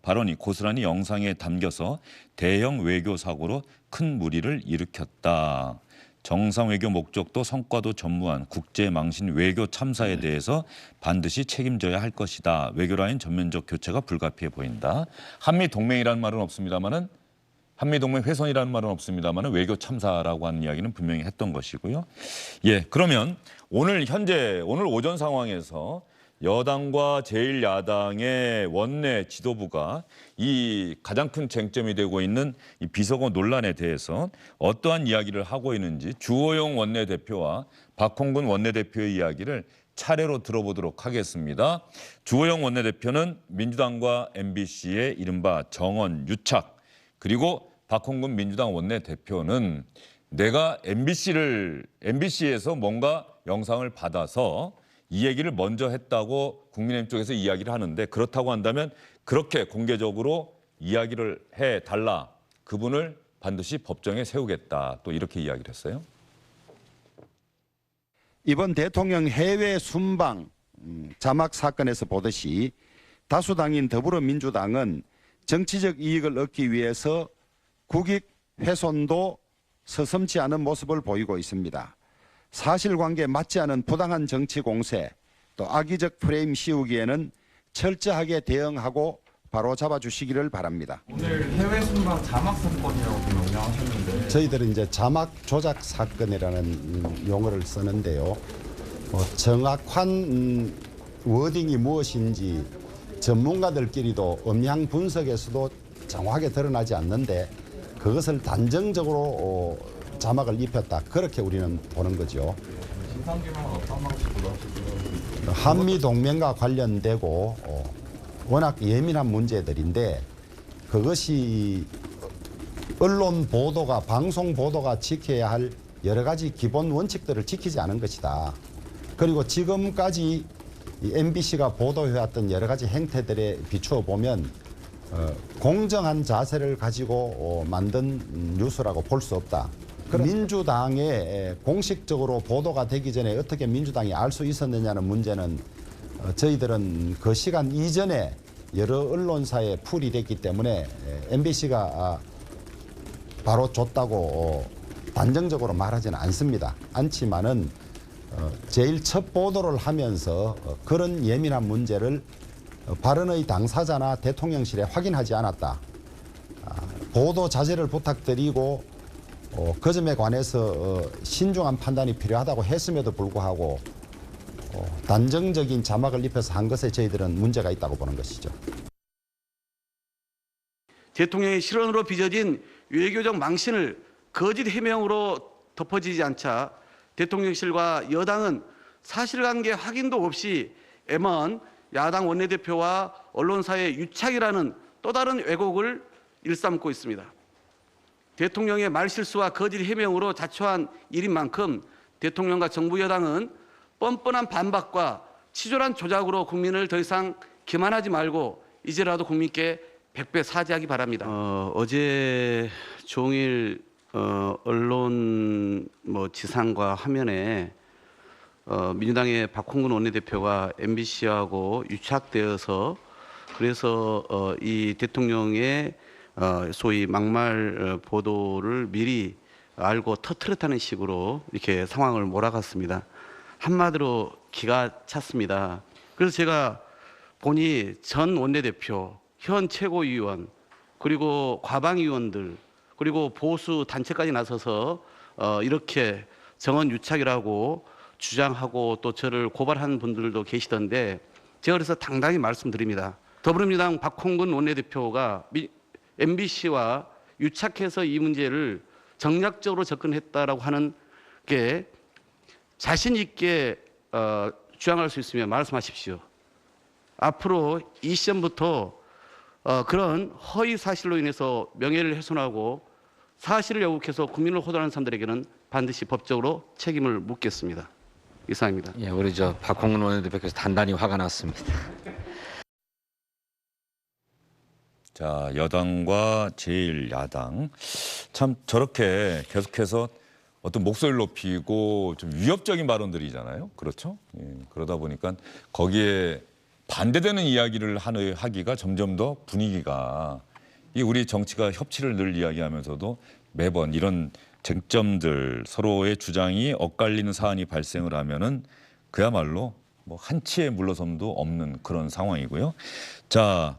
발언이 고스란히 영상에 담겨서 대형 외교 사고로 큰 무리를 일으켰다. 정상 외교 목적도 성과도 전무한 국제망신 외교 참사에 대해서 반드시 책임져야 할 것이다. 외교 라인 전면적 교체가 불가피해 보인다. 한미 동맹이라는 말은 없습니다만은 한미동맹 훼손이라는 말은 없습니다만 외교 참사라고 하는 이야기는 분명히 했던 것이고요. 예, 그러면 오늘 오전 상황에서 여당과 제1야당의 원내 지도부가 이 가장 큰 쟁점이 되고 있는 이 비속어 논란에 대해서 어떠한 이야기를 하고 있는지 주호영 원내대표와 박홍근 원내대표의 이야기를 차례로 들어보도록 하겠습니다. 주호영 원내대표는 민주당과 MBC의 이른바 정언 유착, 그리고 박홍근 민주당 원내대표는 내가 MBC에서 뭔가 영상을 받아서 이 얘기를 먼저 했다고 국민의힘 쪽에서 이야기를 하는데, 그렇다고 한다면 그렇게 공개적으로 이야기를 해달라. 그분을 반드시 법정에 세우겠다. 또 이렇게 이야기를 했어요. 이번 대통령 해외 순방 자막 사건에서 보듯이 다수당인 더불어민주당은 정치적 이익을 얻기 위해서 국익 훼손도 서슴지 않은 모습을 보이고 있습니다. 사실관계에 맞지 않은 부당한 정치 공세, 또 악의적 프레임 씌우기에는 철저하게 대응하고 바로 잡아주시기를 바랍니다. 오늘 해외 순방 자막 사건이라고 명명하셨는데 저희들은 이제 자막 조작 사건이라는 용어를 쓰는데요. 정확한 워딩이 무엇인지 전문가들끼리도 음향 분석에서도 정확하게 드러나지 않는데 그것을 단정적으로 자막을 입혔다. 그렇게 우리는 보는 거죠. 진상규명은 어떤 방식으로 하시죠? 한미 동맹과 관련되고 워낙 예민한 문제들인데 그것이 언론 보도가 방송 보도가 지켜야 할 여러 가지 기본 원칙들을 지키지 않은 것이다. 그리고 지금까지 MBC가 보도해왔던 여러 가지 행태들에 비추어 보면 공정한 자세를 가지고 만든 뉴스라고 볼 수 없다. 민주당에 공식적으로 보도가 되기 전에 어떻게 민주당이 알 수 있었느냐는 문제는 저희들은 그 시간 이전에 여러 언론사에 풀이 됐기 때문에 MBC가 바로 줬다고 단정적으로 말하지는 않지만은 제일 첫 보도를 하면서 그런 예민한 문제를 발언의 당사자나 대통령실에 확인하지 않았다. 보도 자제를 부탁드리고 그 점에 관해서 신중한 판단이 필요하다고 했음에도 불구하고 단정적인 자막을 입혀서 한 것에 저희들은 문제가 있다고 보는 것이죠. 대통령의 실언으로 빚어진 외교적 망신을 거짓 해명으로 덮어지지 않자 대통령실과 여당은 사실관계 확인도 없이 M1 야당 원내대표와 언론사의 유착이라는 또 다른 왜곡을 일삼고 있습니다. 대통령의 말실수와 거짓 해명으로 자초한 일인 만큼 대통령과 정부 여당은 뻔뻔한 반박과 치졸한 조작으로 국민을 더 이상 기만하지 말고 이제라도 국민께 100배 사죄하기 바랍니다. 어제 종일 언론 지상과 화면에 민주당의 박홍근 원내대표가 MBC하고 유착되어서 그래서 이 대통령의 소위 막말 보도를 미리 알고 터트렸다는 식으로 이렇게 상황을 몰아갔습니다. 한마디로 기가 찼습니다. 그래서 제가 보니 전 원내대표, 현 최고위원, 그리고 과방위원들, 그리고 보수 단체까지 나서서 이렇게 정원 유착이라고 주장하고 또 저를 고발한 분들도 계시던데 제가 그래서 당당히 말씀드립니다. 더불어민주당 박홍근 원내대표가 MBC와 유착해서 이 문제를 정략적으로 접근했다라고 하는 게 자신 있게 주장할 수 있으면 말씀하십시오. 앞으로 이 시점부터 그런 허위 사실로 인해서 명예를 훼손하고 사실을 왜곡해서 국민을 호도하는 사람들에게는 반드시 법적으로 책임을 묻겠습니다. 이상입니다. 예, 우리 박홍근 원내대표께서 단단히 화가 났습니다. 자, 여당과 제1야당 참 저렇게 계속해서 어떤 목소리를 높이고 좀 위협적인 발언들이잖아요. 그렇죠? 예, 그러다 보니까 거기에 반대되는 이야기를 하기가 점점 더 분위기가 우리 정치가 협치를 늘 이야기하면서도 매번 이런 쟁점들 서로의 주장이 엇갈리는 사안이 발생을 하면은 그야말로 한치의 물러섬도 없는 그런 상황이고요. 자,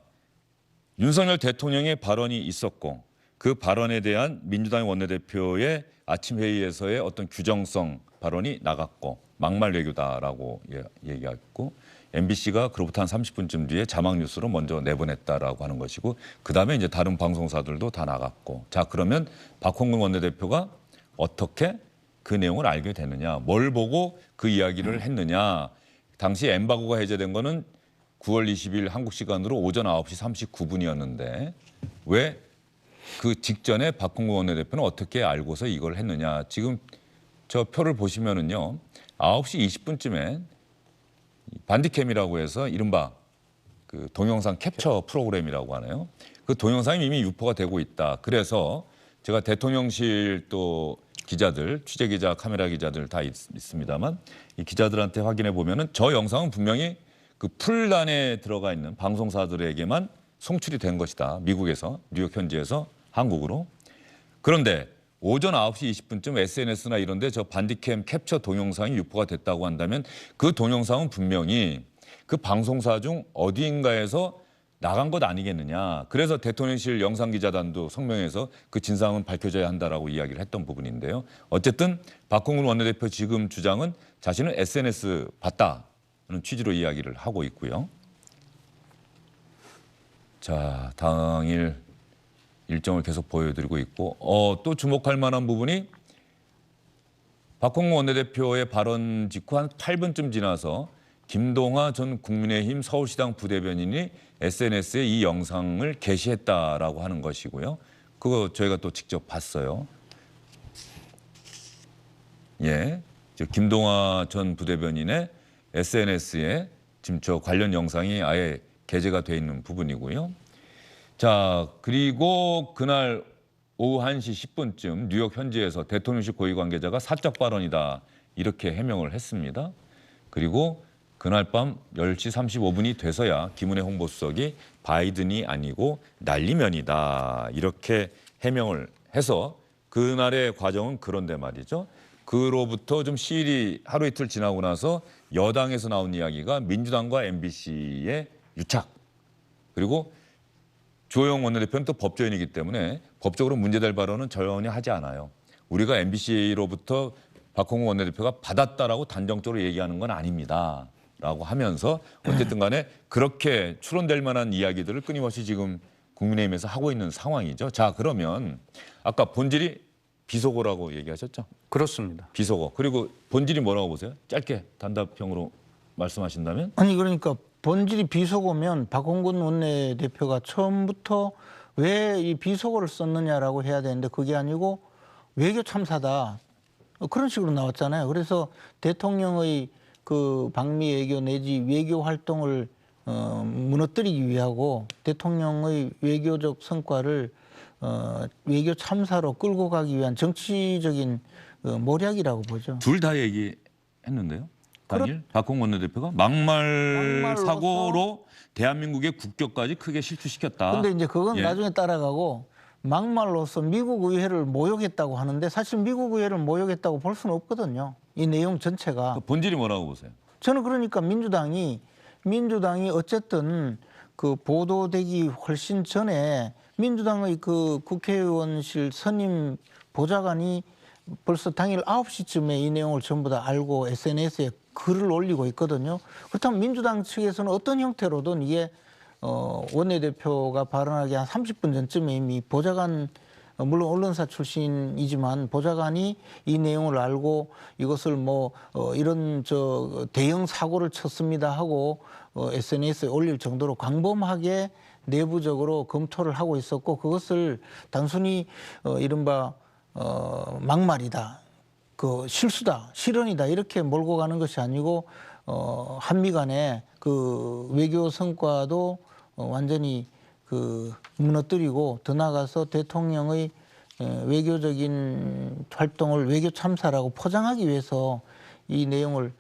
윤석열 대통령의 발언이 있었고 그 발언에 대한 민주당 원내대표의 아침 회의에서의 어떤 규정성 발언이 나갔고 막말 외교다라고 얘기했고 MBC가 그로부터 한 30분쯤 뒤에 자막 뉴스로 먼저 내보냈다라고 하는 것이고 그다음에 이제 다른 방송사들도 다 나갔고 자 그러면 박홍근 원내대표가 어떻게 그 내용을 알게 되느냐 뭘 보고 그 이야기를 했느냐 당시 엠바고가 해제된 거는 9월 20일 한국 시간으로 오전 9시 39분이었는데 왜 그 직전에 박홍근 원내대표는 어떻게 알고서 이걸 했느냐 지금 저 표를 보시면은요 9시 20분쯤에 반디캠이라고 해서 이른바 그 동영상 캡처 프로그램이라고 하네요. 그 동영상이 이미 유포가 되고 있다. 그래서 제가 대통령실 또 기자들, 취재 기자, 카메라 기자들 다 있습니다만 이 기자들한테 확인해 보면은 저 영상은 분명히 그 풀란에 들어가 있는 방송사들에게만 송출이 된 것이다. 미국에서 뉴욕 현지에서 한국으로. 그런데 오전 9시 20분쯤 SNS나 이런 데 저 반디캠 캡처 동영상이 유포가 됐다고 한다면 그 동영상은 분명히 그 방송사 중 어디인가에서 나간 것 아니겠느냐. 그래서 대통령실 영상기자단도 성명에서 그 진상은 밝혀져야 한다라고 이야기를 했던 부분인데요. 어쨌든 박홍근 원내대표 지금 주장은 자신은 SNS 봤다는 취지로 이야기를 하고 있고요. 자, 당일 일정을 계속 보여드리고 있고 또 주목할 만한 부분이 박홍근 원내대표의 발언 직후 한 8분쯤 지나서 김동화 전 국민의힘 서울시당 부대변인이 SNS에 이 영상을 게시했다라고 하는 것이고요. 그거 저희가 또 직접 봤어요. 예, 김동화 전 부대변인의 SNS에 지금 저 관련 영상이 아예 게재가 돼 있는 부분이고요. 자, 그리고 그날 오후 1시 10분쯤 뉴욕 현지에서 대통령실 고위 관계자가 사적 발언이다 이렇게 해명을 했습니다. 그리고 그날 밤 10시 35분이 돼서야 김은혜 홍보수석이 바이든이 아니고 날리면이다 이렇게 해명을 해서 그날의 과정은 그런데 말이죠. 그로부터 좀 시일이 하루 이틀 지나고 나서 여당에서 나온 이야기가 민주당과 MBC의 유착 그리고 주호영 원내대표는 또 법조인이기 때문에 법적으로 문제될 발언은 전혀 하지 않아요. 우리가 MBC로부터 박홍근 원내대표가 받았다라고 단정적으로 얘기하는 건 아닙니다. 라고 하면서 어쨌든 간에 그렇게 추론될 만한 이야기들을 끊임없이 지금 국민의힘에서 하고 있는 상황이죠. 자, 그러면 아까 본질이 비속어라고 얘기하셨죠? 그렇습니다. 비속어. 그리고 본질이 뭐라고 보세요? 짧게 단답형으로 말씀하신다면? 아니 그러니까 본질이 비속어면 박홍근 원내대표가 처음부터 왜 이 비속어를 썼느냐라고 해야 되는데 그게 아니고 외교 참사다. 그런 식으로 나왔잖아요. 그래서 대통령의 그 방미 외교 내지 외교 활동을 무너뜨리기 위하고 대통령의 외교적 성과를 외교 참사로 끌고 가기 위한 정치적인 모략이라고 보죠. 둘 다 얘기했는데요. 당일 박홍근 원내대표가 막말 막말로서 사고로 대한민국의 국격까지 크게 실추시켰다. 근데 이제 그건 예. 나중에 따라가고 막말로서 미국 의회를 모욕했다고 하는데 사실 미국 의회를 모욕했다고 볼 수는 없거든요. 이 내용 전체가. 본질이 뭐라고 보세요? 저는 그러니까 민주당이 어쨌든 그 보도되기 훨씬 전에 민주당의 그 국회의원실 선임 보좌관이 벌써 당일 9시쯤에 이 내용을 전부 다 알고 SNS에 글을 올리고 있거든요. 그렇다면 민주당 측에서는 어떤 형태로든 이게 원내대표가 발언하기 한 30분 전쯤에 이미 보좌관, 물론 언론사 출신이지만 보좌관이 이 내용을 알고 이것을 이런 대형 사고를 쳤습니다 하고 SNS에 올릴 정도로 광범하게 내부적으로 검토를 하고 있었고, 그것을 단순히 이른바 막말이다, 그 실수다, 실언이다 이렇게 몰고 가는 것이 아니고 한미 간의 그 외교 성과도 완전히 그 무너뜨리고 더 나아가서 대통령의 외교적인 활동을 외교 참사라고 포장하기 위해서 이 내용을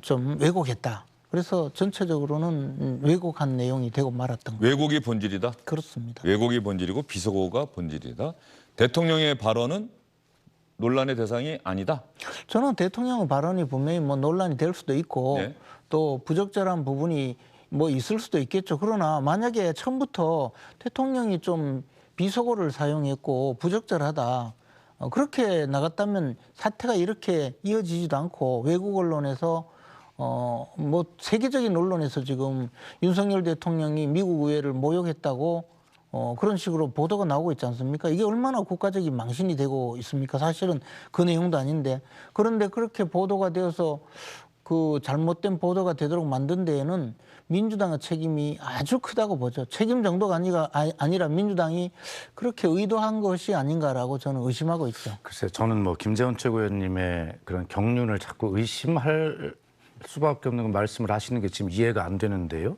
좀 왜곡했다. 그래서 전체적으로는 왜곡한 내용이 되고 말았던 거죠. 왜곡이 본질이다? 그렇습니다. 왜곡이 본질이고 비속어가 본질이다. 대통령의 발언은 논란의 대상이 아니다. 저는 대통령 발언이 분명히 논란이 될 수도 있고 네. 또 부적절한 부분이 있을 수도 있겠죠. 그러나 만약에 처음부터 대통령이 좀 비속어를 사용했고 부적절하다, 그렇게 나갔다면 사태가 이렇게 이어지지도 않고 외국 언론에서 세계적인 언론에서 지금 윤석열 대통령이 미국 의회를 모욕했다고 그런 식으로 보도가 나오고 있지 않습니까? 이게 얼마나 국가적인 망신이 되고 있습니까? 사실은 그 내용도 아닌데. 그런데 그렇게 보도가 되어서 그 잘못된 보도가 되도록 만든 데에는 민주당의 책임이 아주 크다고 보죠. 책임 정도가 아니라 민주당이 그렇게 의도한 것이 아닌가라고 저는 의심하고 있죠. 글쎄, 저는 김재원 최고위원님의 그런 경륜을 자꾸 의심할 수밖에 없는 말씀을 하시는 게 지금 이해가 안 되는데요.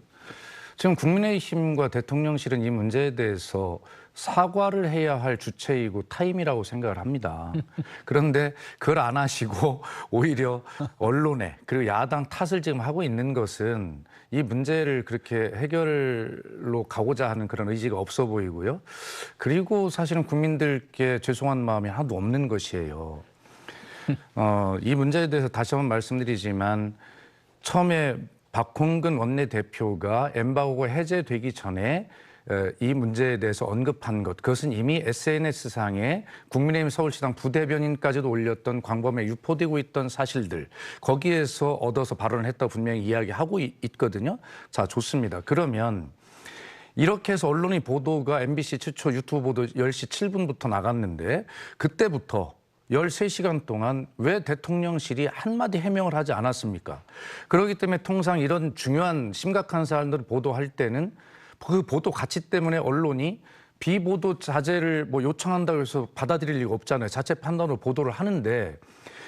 지금 국민의힘과 대통령실은 이 문제에 대해서 사과를 해야 할 주체이고 타임이라고 생각을 합니다. 그런데 그걸 안 하시고 오히려 언론에 그리고 야당 탓을 지금 하고 있는 것은 이 문제를 그렇게 해결로 가고자 하는 그런 의지가 없어 보이고요. 그리고 사실은 국민들께 죄송한 마음이 하나도 없는 것이에요. 이 문제에 대해서 다시 한번 말씀드리지만 처음에 박홍근 원내대표가 엠바고가 해제되기 전에 이 문제에 대해서 언급한 것, 그것은 이미 SNS상에 국민의힘 서울시당 부대변인까지도 올렸던 광범위에 유포되고 있던 사실들, 거기에서 얻어서 발언을 했다고 분명히 이야기하고 있거든요. 자, 좋습니다. 그러면 이렇게 해서 언론의 보도가 MBC 최초 유튜브 보도 10시 7분부터 나갔는데 그때부터 13시간 동안 왜 대통령실이 한마디 해명을 하지 않았습니까? 그렇기 때문에 통상 이런 중요한 심각한 사안들을 보도할 때는 그 보도 가치 때문에 언론이 비보도 자제를 요청한다고 해서 받아들일 리가 없잖아요. 자체 판단으로 보도를 하는데,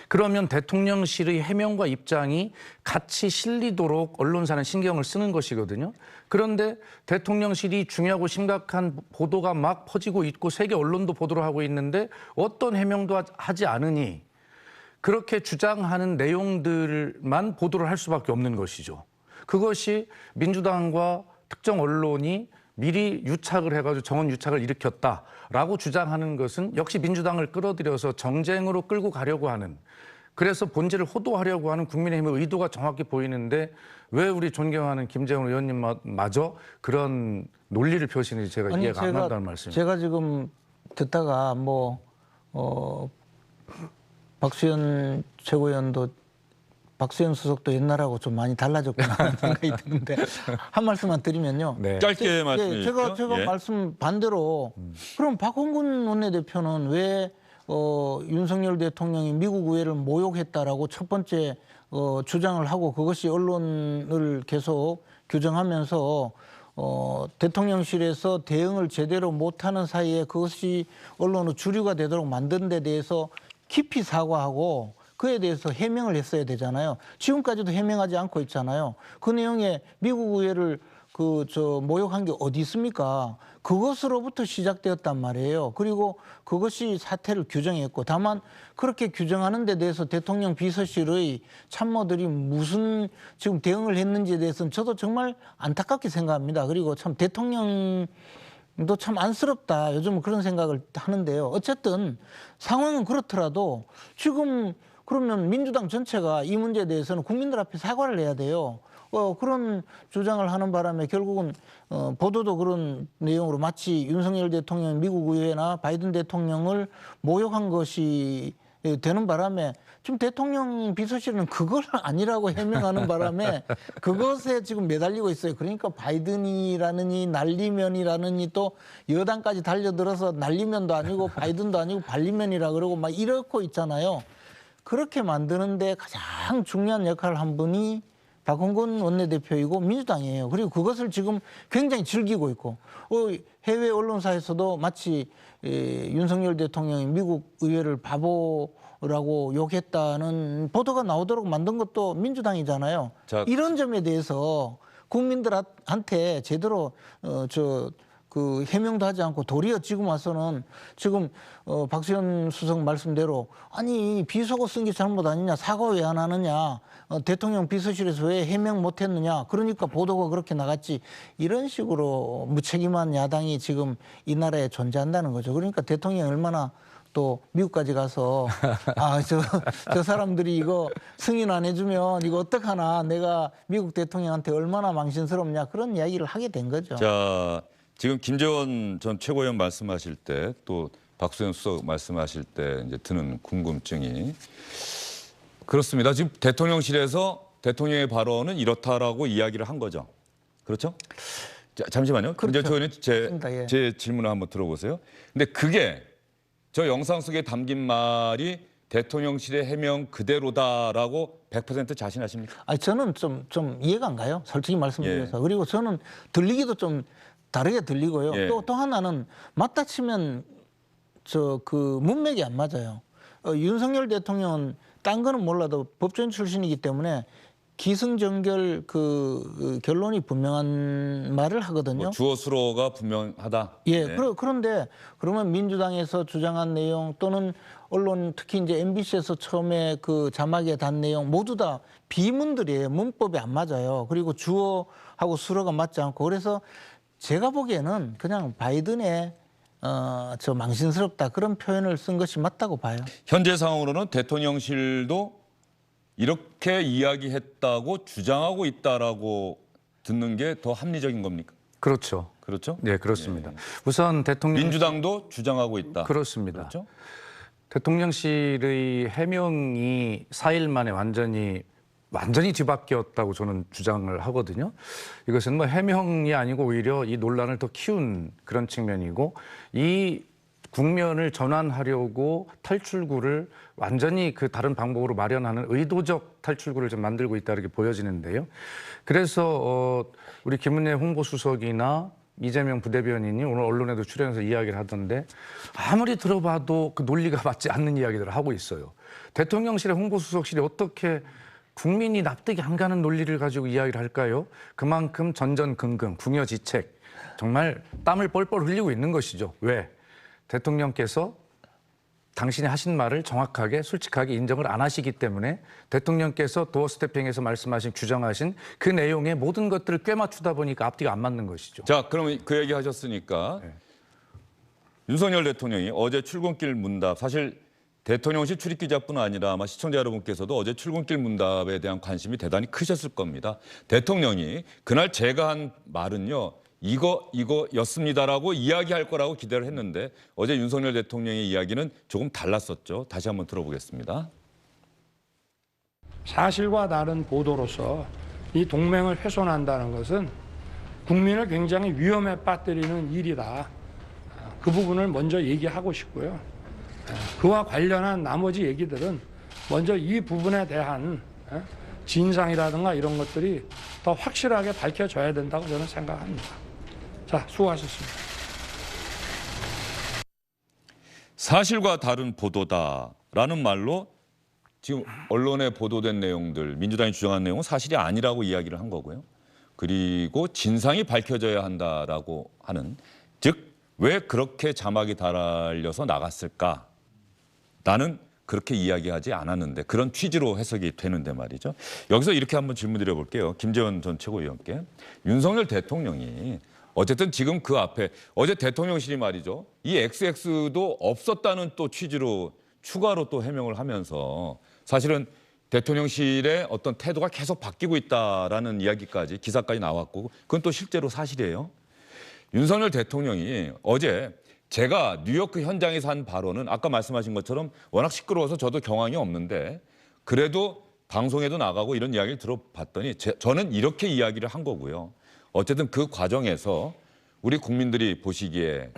그러면 대통령실의 해명과 입장이 같이 실리도록 언론사는 신경을 쓰는 것이거든요. 그런데 대통령실이 중요하고 심각한 보도가 막 퍼지고 있고 세계 언론도 보도를 하고 있는데 어떤 해명도 하지 않으니 그렇게 주장하는 내용들만 보도를 할 수밖에 없는 것이죠. 그것이 민주당과 특정 언론이 미리 유착을 해가지고 정원 유착을 일으켰다라고 주장하는 것은 역시 민주당을 끌어들여서 정쟁으로 끌고 가려고 하는, 그래서 본질을 호도하려고 하는 국민의힘의 의도가 정확히 보이는데 왜 우리 존경하는 김재원 의원님마저 그런 논리를 펴시는지 제가 이해가 안 간다는 말씀입니다. 제가 지금 듣다가 박수현 최고위원도 박수현 수석도 옛날하고 좀 많이 달라졌구나 하는 생각이 드는데 한 말씀만 드리면요. 네. 짧게 말씀해 주십시오. 제가 말씀 반대로 그럼 박홍근 원내대표는 왜 윤석열 대통령이 미국 의회를 모욕했다라고 첫 번째 주장을 하고 그것이 언론을 계속 규정하면서 대통령실에서 대응을 제대로 못하는 사이에 그것이 언론의 주류가 되도록 만든 데 대해서 깊이 사과하고 그에 대해서 해명을 했어야 되잖아요. 지금까지도 해명하지 않고 있잖아요. 그 내용에 미국 의회를 모욕한 게 어디 있습니까? 그것으로부터 시작되었단 말이에요. 그리고 그것이 사태를 규정했고, 다만 그렇게 규정하는 데 대해서 대통령 비서실의 참모들이 무슨 지금 대응을 했는지에 대해서는 저도 정말 안타깝게 생각합니다. 그리고 참 대통령도 참 안쓰럽다. 요즘은 그런 생각을 하는데요. 어쨌든 상황은 그렇더라도 지금 그러면 민주당 전체가 이 문제에 대해서는 국민들 앞에 사과를 해야 돼요. 그런 주장을 하는 바람에 결국은 보도도 그런 내용으로 마치 윤석열 대통령 미국 의회나 바이든 대통령을 모욕한 것이 되는 바람에 지금 대통령 비서실은 그걸 아니라고 해명하는 바람에 그것에 지금 매달리고 있어요. 그러니까 바이든이라느니 날리면이라느니 또 여당까지 달려들어서 날리면도 아니고 바이든도 아니고 발리면이라 그러고 막 이러고 있잖아요. 그렇게 만드는데 가장 중요한 역할을 한 분이 박홍근 원내대표이고 민주당이에요. 그리고 그것을 지금 굉장히 즐기고 있고 해외 언론사에서도 마치 윤석열 대통령이 미국 의회를 바보라고 욕했다는 보도가 나오도록 만든 것도 민주당이잖아요. 자, 이런 점에 대해서 국민들한테 제대로 해명도 하지 않고 도리어 지금 와서는 지금 박수현 수석 말씀대로 아니 비속어 쓴 게 잘못 아니냐, 사과 왜 안 하느냐, 대통령 비서실에서 왜 해명 못 했느냐, 그러니까 보도가 그렇게 나갔지, 이런 식으로 무책임한 야당이 지금 이 나라에 존재한다는 거죠. 그러니까 대통령이 얼마나 또 미국까지 가서 저 사람들이 이거 승인 안 해주면 이거 어떡하나, 내가 미국 대통령한테 얼마나 망신스럽냐, 그런 이야기를 하게 된 거죠. 자, 지금 김재원 전 최고위원 말씀하실 때 또 박수현 수석 말씀하실 때 이제 드는 궁금증이 그렇습니다. 지금 대통령실에서 대통령의 발언은 이렇다라고 이야기를 한 거죠. 그렇죠? 자, 잠시만요. 그렇죠. 김재원 최고위원 제 질문을 한번 들어보세요. 근데 그게 저 영상 속에 담긴 말이 대통령실의 해명 그대로다라고 100% 자신하십니까? 아니, 저는 좀 이해가 안 가요. 솔직히 말씀드려서. 그리고 저는 들리기도 좀 다르게 들리고요. 또 하나는 맞다 치면 문맥이 안 맞아요. 윤석열 대통령은 딴 거는 몰라도 법조인 출신이기 때문에 기승전결 결론이 분명한 말을 하거든요. 주어 수로가 분명하다. 그런데 그러면 민주당에서 주장한 내용 또는 언론 특히 이제 MBC에서 처음에 그 자막에 단 내용 모두 다 비문들이에요. 문법이 안 맞아요. 그리고 주어하고 수로가 맞지 않고, 그래서 제가 보기에는 그냥 바이든의 망신스럽다 그런 표현을 쓴 것이 맞다고 봐요. 현재 상황으로는 대통령실도 이렇게 이야기했다고 주장하고 있다라고 듣는 게 더 합리적인 겁니까? 그렇죠. 그렇죠? 네, 그렇습니다. 우선 대통령 민주당도 주장하고 있다. 그렇습니다. 그렇죠? 대통령실의 해명이 4일 만에 완전히 뒤바뀌었다고 저는 주장을 하거든요. 이것은 해명이 아니고 오히려 이 논란을 더 키운 그런 측면이고, 이 국면을 전환하려고 탈출구를 완전히 다른 방법으로 마련하는 의도적 탈출구를 좀 만들고 있다, 이렇게 보여지는데요. 그래서 우리 김은혜 홍보수석이나 이재명 부대변인이 오늘 언론에도 출연해서 이야기를 하던데, 아무리 들어봐도 그 논리가 맞지 않는 이야기들을 하고 있어요. 대통령실의 홍보수석실이 어떻게 국민이 납득이 안 가는 논리를 가지고 이야기를 할까요? 그만큼 전전긍긍, 궁여지책, 정말 땀을 뻘뻘 흘리고 있는 것이죠. 왜? 대통령께서 당신이 하신 말을 정확하게 솔직하게 인정을 안 하시기 때문에 대통령께서 도어 스태핑에서 말씀하신 규정하신 그 내용의 모든 것들을 꿰맞추다 보니까 앞뒤가 안 맞는 것이죠. 자, 그러면 그 얘기 하셨으니까 윤석열 대통령이 어제 출근길 문답, 사실 대통령실 출입기자뿐 아니라 아마 시청자 여러분께서도 어제 출근길 문답에 대한 관심이 대단히 크셨을 겁니다. 대통령이 그날 제가 한 말은요, 이거였습니다라고 이야기할 거라고 기대를 했는데 어제 윤석열 대통령의 이야기는 조금 달랐었죠. 다시 한번 들어보겠습니다. 사실과 다른 보도로서 이 동맹을 훼손한다는 것은 국민을 굉장히 위험에 빠뜨리는 일이다. 그 부분을 먼저 얘기하고 싶고요. 그와 관련한 나머지 얘기들은 먼저 이 부분에 대한 진상이라든가 이런 것들이 더 확실하게 밝혀져야 된다고 저는 생각합니다. 자, 수고하셨습니다. 사실과 다른 보도다라는 말로 지금 언론에 보도된 내용들, 민주당이 주장한 내용은 사실이 아니라고 이야기를 한 거고요. 그리고 진상이 밝혀져야 한다라고 하는, 즉 왜 그렇게 자막이 달려서 나갔을까? 나는 그렇게 이야기하지 않았는데 그런 취지로 해석이 되는데 말이죠. 여기서 이렇게 한번 질문드려 볼게요. 김재원 전 최고위원께. 윤석열 대통령이 어쨌든 지금 그 앞에 어제 대통령실이 말이죠. 이 XX도 없었다는 또 취지로 추가로 또 해명을 하면서 사실은 대통령실의 어떤 태도가 계속 바뀌고 있다라는 이야기까지 기사까지 나왔고 그건 또 실제로 사실이에요. 윤석열 대통령이 어제 제가 뉴욕 현장에서 한 발언은 아까 말씀하신 것처럼 워낙 시끄러워서 저도 경황이 없는데 그래도 방송에도 나가고 이런 이야기를 들어봤더니 저는 이렇게 이야기를 한 거고요. 어쨌든 그 과정에서 우리 국민들이 보시기에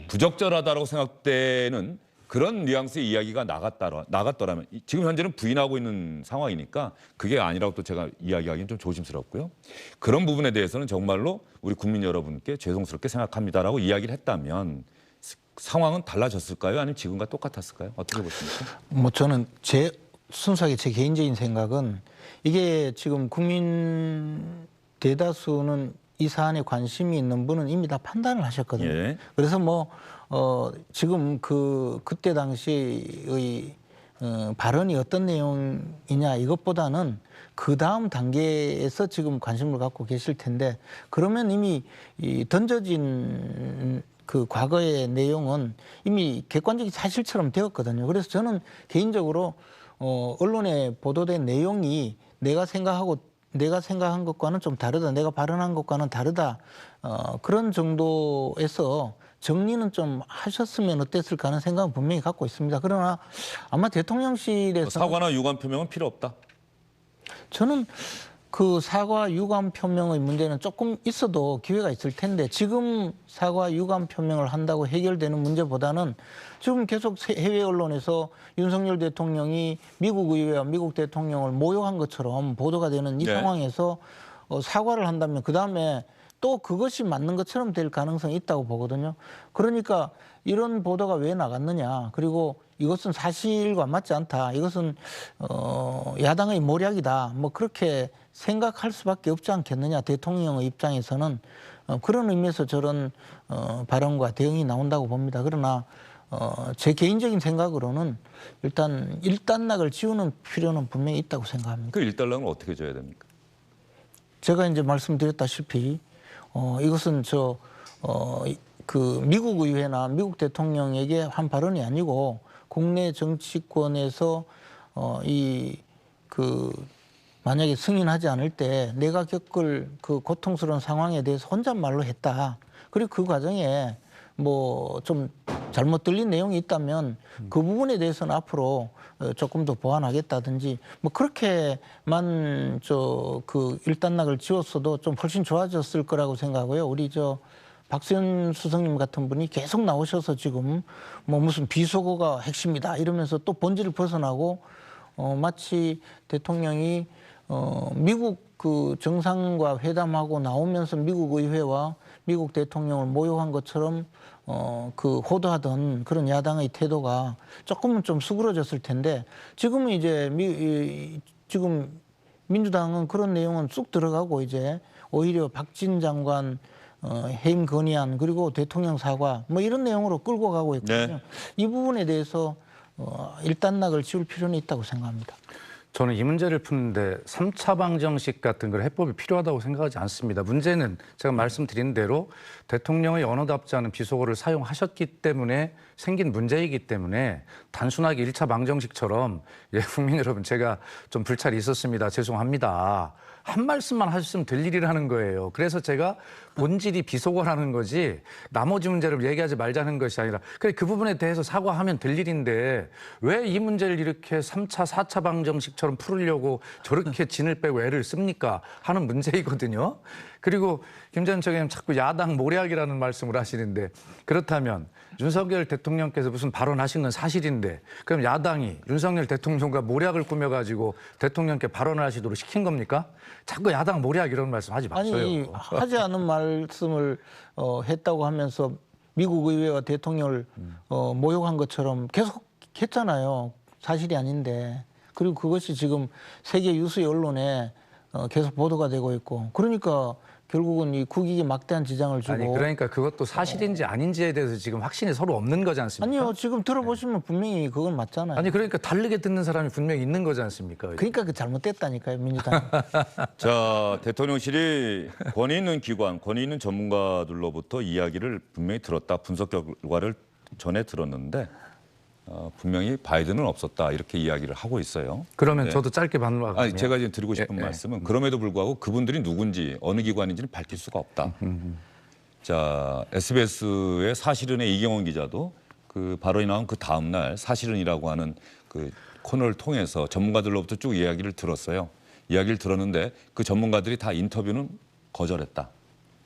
부적절하다고 생각되는 그런 뉘앙스의 이야기가 나갔더라면 지금 현재는 부인하고 있는 상황이니까 그게 아니라고 또 제가 이야기하기는 좀 조심스럽고요. 그런 부분에 대해서는 정말로 우리 국민 여러분께 죄송스럽게 생각합니다라고 이야기를 했다면 상황은 달라졌을까요? 아니면 지금과 똑같았을까요? 어떻게 보십니까? 뭐 저는 순수하게 제 개인적인 생각은 이게 지금 국민 대다수는 이 사안에 관심이 있는 분은 이미 다 판단을 하셨거든요. 예. 그래서 지금 그때 당시의 발언이 어떤 내용이냐 이것보다는 그 다음 단계에서 지금 관심을 갖고 계실 텐데 그러면 이미 던져진 그 과거의 내용은 이미 객관적인 사실처럼 되었거든요. 그래서 저는 개인적으로 언론에 보도된 내용이 내가 생각한 것과는 좀 다르다. 내가 발언한 것과는 다르다. 그런 정도에서 정리는 좀 하셨으면 어땠을까 하는 생각은 분명히 갖고 있습니다. 그러나 아마 대통령실에서 사과나 유감 표명은 필요 없다. 저는 그 사과 유감 표명의 문제는 조금 있어도 기회가 있을 텐데 지금 사과 유감 표명을 한다고 해결되는 문제보다는 지금 계속 해외 언론에서 윤석열 대통령이 미국 의회와 미국 대통령을 모욕한 것처럼 보도가 되는 이 상황에서 사과를 한다면 그다음에 또 그것이 맞는 것처럼 될 가능성이 있다고 보거든요. 그러니까 이런 보도가 왜 나갔느냐. 그리고 이것은 사실과 맞지 않다. 이것은 야당의 모략이다. 뭐 그렇게 생각할 수밖에 없지 않겠느냐. 대통령의 입장에서는 그런 의미에서 저런 발언과 대응이 나온다고 봅니다. 그러나 제 개인적인 생각으로는 일단 일단락을 지우는 필요는 분명히 있다고 생각합니다. 그 일단락은 어떻게 줘야 됩니까? 제가 이제 말씀드렸다시피 이것은 그 미국 의회나 미국 대통령에게 한 발언이 아니고 국내 정치권에서 만약에 승인하지 않을 때 내가 겪을 그 고통스러운 상황에 대해서 혼잣말로 했다. 그리고 그 과정에 뭐 좀 잘못 들린 내용이 있다면 그 부분에 대해서는 앞으로 조금 더 보완하겠다든지 뭐 그렇게만 그 일단락을 지웠어도 좀 훨씬 좋아졌을 거라고 생각하고요. 우리 박수현 수석님 같은 분이 계속 나오셔서 지금 뭐 무슨 비속어가 핵심이다 이러면서 또 본질을 벗어나고 마치 대통령이 미국 그 정상과 회담하고 나오면서 미국 의회와 미국 대통령을 모욕한 것처럼 그 호도하던 그런 야당의 태도가 조금은 좀 수그러졌을 텐데 지금은 이제 지금 민주당은 그런 내용은 쑥 들어가고 이제 오히려 박진 장관 해임 건의안 그리고 대통령 사과 뭐 이런 내용으로 끌고 가고 있거든요. 네. 이 부분에 대해서 일단락을 지울 필요는 있다고 생각합니다. 저는 이 문제를 푸는데 3차 방정식 같은 걸 해법이 필요하다고 생각하지 않습니다. 문제는 제가 말씀드린 대로 대통령의 언어답지 않은 비속어를 사용하셨기 때문에 생긴 문제이기 때문에 단순하게 1차 방정식처럼 국민 여러분 제가 좀 불찰이 있었습니다. 죄송합니다. 한 말씀만 하셨으면 될 일이라는 거예요. 그래서 제가 본질이 비속어라는 거지 나머지 문제를 얘기하지 말자는 것이 아니라 그래 그 부분에 대해서 사과하면 될 일인데 왜 이 문제를 이렇게 3차, 4차 방정식처럼 풀으려고 저렇게 진을 빼고 애를 씁니까? 하는 문제이거든요. 그리고 김 전 최고위원 자꾸 야당 모략이라는 말씀을 하시는데 그렇다면 윤석열 대통령께서 무슨 발언하신 건 사실인데 그럼 야당이 윤석열 대통령과 모략을 꾸며가지고 대통령께 발언을 하시도록 시킨 겁니까? 자꾸 야당 모략 이런 말씀 하지 마세요. 아니 하지 않은 말씀을 했다고 하면서 미국 의회와 대통령을 모욕한 것처럼 계속 했잖아요. 사실이 아닌데. 그리고 그것이 지금 세계 유수의 언론에 계속 보도가 되고 있고 그러니까 결국은 이 국익에 막대한 지장을 주고 아니 그러니까 그것도 사실인지 아닌지에 대해서 지금 확신이 서로 없는 거지 않습니까? 아니요 지금 들어보시면 분명히 그건 맞잖아요. 아니 그러니까 다르게 듣는 사람이 분명히 있는 거지 않습니까? 그러니까 그 잘못됐다니까요 민주당. 자, 대통령실이 권위 있는 기관, 권위 있는 전문가들로부터 이야기를 분명히 들었다. 분석 결과를 전해 들었는데 분명히 바이든은 없었다. 이렇게 이야기를 하고 있어요. 그러면 네. 저도 짧게 반론하면 아니, 제가 지금 드리고 싶은 말씀은 그럼에도 불구하고 그분들이 누군지 어느 기관인지는 밝힐 수가 없다. 자, SBS의 사실은의 이경원 기자도 그 발언이 나온 그 다음 날 사실은이라고 하는 그 코너를 통해서 전문가들로부터 쭉 이야기를 들었어요. 이야기를 들었는데 그 전문가들이 다 인터뷰는 거절했다.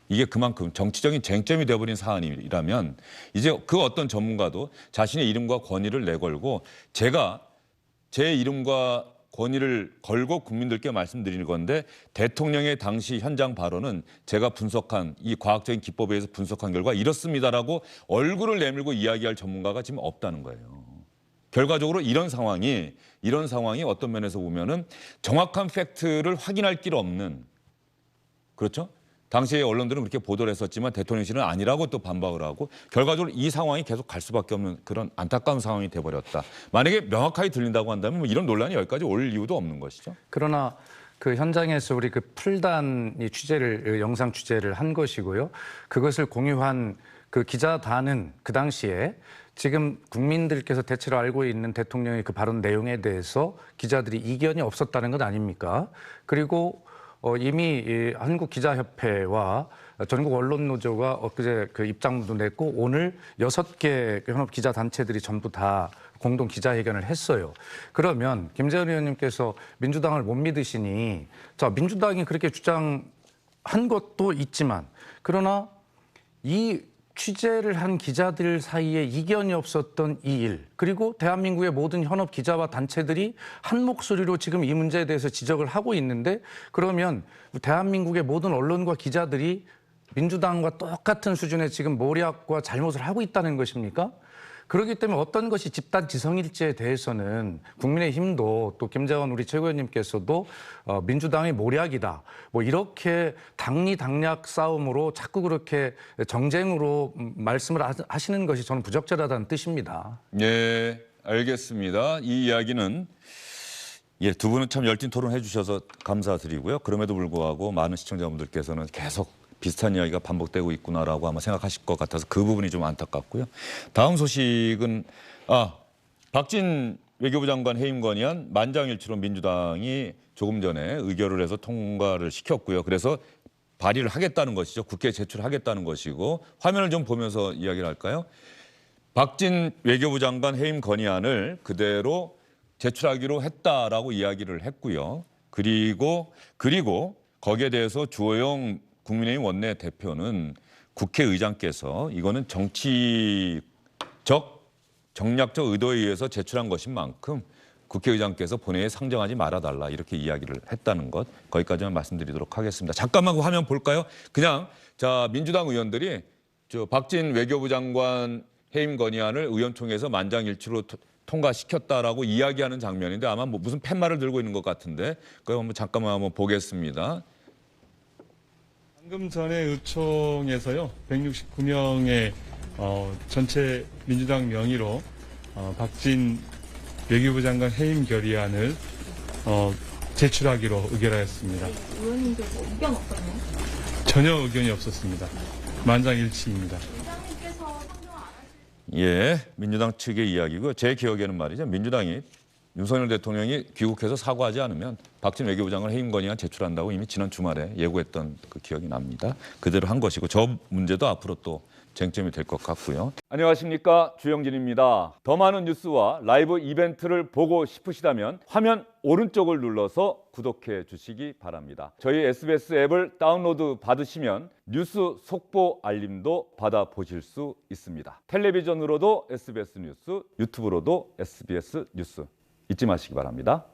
이게 그만큼 정치적인 쟁점이 되어버린 사안이라면 이제 그 어떤 전문가도 자신의 이름과 권위를 내걸고 제가 제 이름과 권위를 걸고 국민들께 말씀드리는 건데 대통령의 당시 현장 발언은 제가 분석한 이 과학적인 기법에 의해서 분석한 결과 이렇습니다라고 얼굴을 내밀고 이야기할 전문가가 지금 없다는 거예요. 결과적으로 이런 상황이 어떤 면에서 보면은 정확한 팩트를 확인할 길 없는 그렇죠? 당시에 언론들은 그렇게 보도를 했었지만 대통령실은 아니라고 또 반박을 하고 결과적으로 이 상황이 계속 갈 수밖에 없는 그런 안타까운 상황이 돼버렸다. 만약에 명확하게 들린다고 한다면 뭐 이런 논란이 여기까지 올 이유도 없는 것이죠. 그러나 그 현장에서 우리 그 풀단이 영상 취재를 한 것이고요. 그것을 공유한 그 기자단은 그 당시에 지금 국민들께서 대체로 알고 있는 대통령의 그 발언 내용에 대해서 기자들이 이견이 없었다는 것 아닙니까? 그리고 이미 한국기자협회와 전국 언론노조가 엊그제 그 입장도 냈고 오늘 6개 현업 기자 단체들이 전부 다 공동 기자회견을 했어요. 그러면 김재현 의원님께서 민주당을 못 믿으시니 자 민주당이 그렇게 주장한 것도 있지만 그러나 이 취재를 한 기자들 사이에 이견이 없었던 이 일, 그리고 대한민국의 모든 현업 기자와 단체들이 한 목소리로 지금 이 문제에 대해서 지적을 하고 있는데 그러면 대한민국의 모든 언론과 기자들이 민주당과 똑같은 수준의 지금 모략과 잘못을 하고 있다는 것입니까? 그렇기 때문에 어떤 것이 집단 지성일지에 대해서는 국민의힘도 또 김재원 우리 최고위원님께서도 민주당의 모략이다. 뭐 이렇게 당리당략 싸움으로 자꾸 그렇게 정쟁으로 말씀을 하시는 것이 저는 부적절하다는 뜻입니다. 네, 알겠습니다. 이 이야기는 두 분은 참 열띤 토론해 주셔서 감사드리고요. 그럼에도 불구하고 많은 시청자분들께서는 계속 비슷한 이야기가 반복되고 있구나라고 아마 생각하실 것 같아서 그 부분이 좀 안타깝고요. 다음 소식은 박진 외교부 장관 해임 건의안 만장일치로 민주당이 조금 전에 의결을 해서 통과를 시켰고요. 그래서 발의를 하겠다는 것이죠. 국회에 제출하겠다는 것이고 화면을 좀 보면서 이야기를 할까요? 박진 외교부 장관 해임 건의안을 그대로 제출하기로 했다라고 이야기를 했고요. 그리고 거기에 대해서 주호영 국민의힘 원내대표는 국회의장께서 이거는 정치적, 정략적 의도에 의해서 제출한 것인 만큼 국회의장께서 본회의에 상정하지 말아달라 이렇게 이야기를 했다는 것 거기까지만 말씀드리도록 하겠습니다. 잠깐만 그 화면 볼까요? 그냥 자 민주당 의원들이 박진 외교부 장관 해임 건의안을 의원총회에서 만장일치로 통과시켰다라고 이야기하는 장면인데 아마 뭐 무슨 팻말을 들고 있는 것 같은데 그거 한번 잠깐만 한번 보겠습니다. 방금 전에 의총에서요 169명의 전체 민주당 명의로 박진 외교부 장관 해임 결의안을 제출하기로 의결하였습니다. 의원님께서 의견 없었나요? 전혀 의견이 없었습니다. 만장일치입니다. 예, 민주당 측의 이야기고 제 기억에는 말이죠. 민주당이 윤석열 대통령이 귀국해서 사과하지 않으면 박진 외교부 장관 해임 건의안 제출한다고 이미 지난 주말에 예고했던 그 기억이 납니다. 그대로 한 것이고 저 문제도 앞으로 또 쟁점이 될 것 같고요. 안녕하십니까, 주영진입니다. 더 많은 뉴스와 라이브 이벤트를 보고 싶으시다면 화면 오른쪽을 눌러서 구독해 주시기 바랍니다. 저희 SBS 앱을 다운로드 받으시면 뉴스 속보 알림도 받아보실 수 있습니다. 텔레비전으로도 SBS 뉴스, 유튜브로도 SBS 뉴스 잊지 마시기 바랍니다.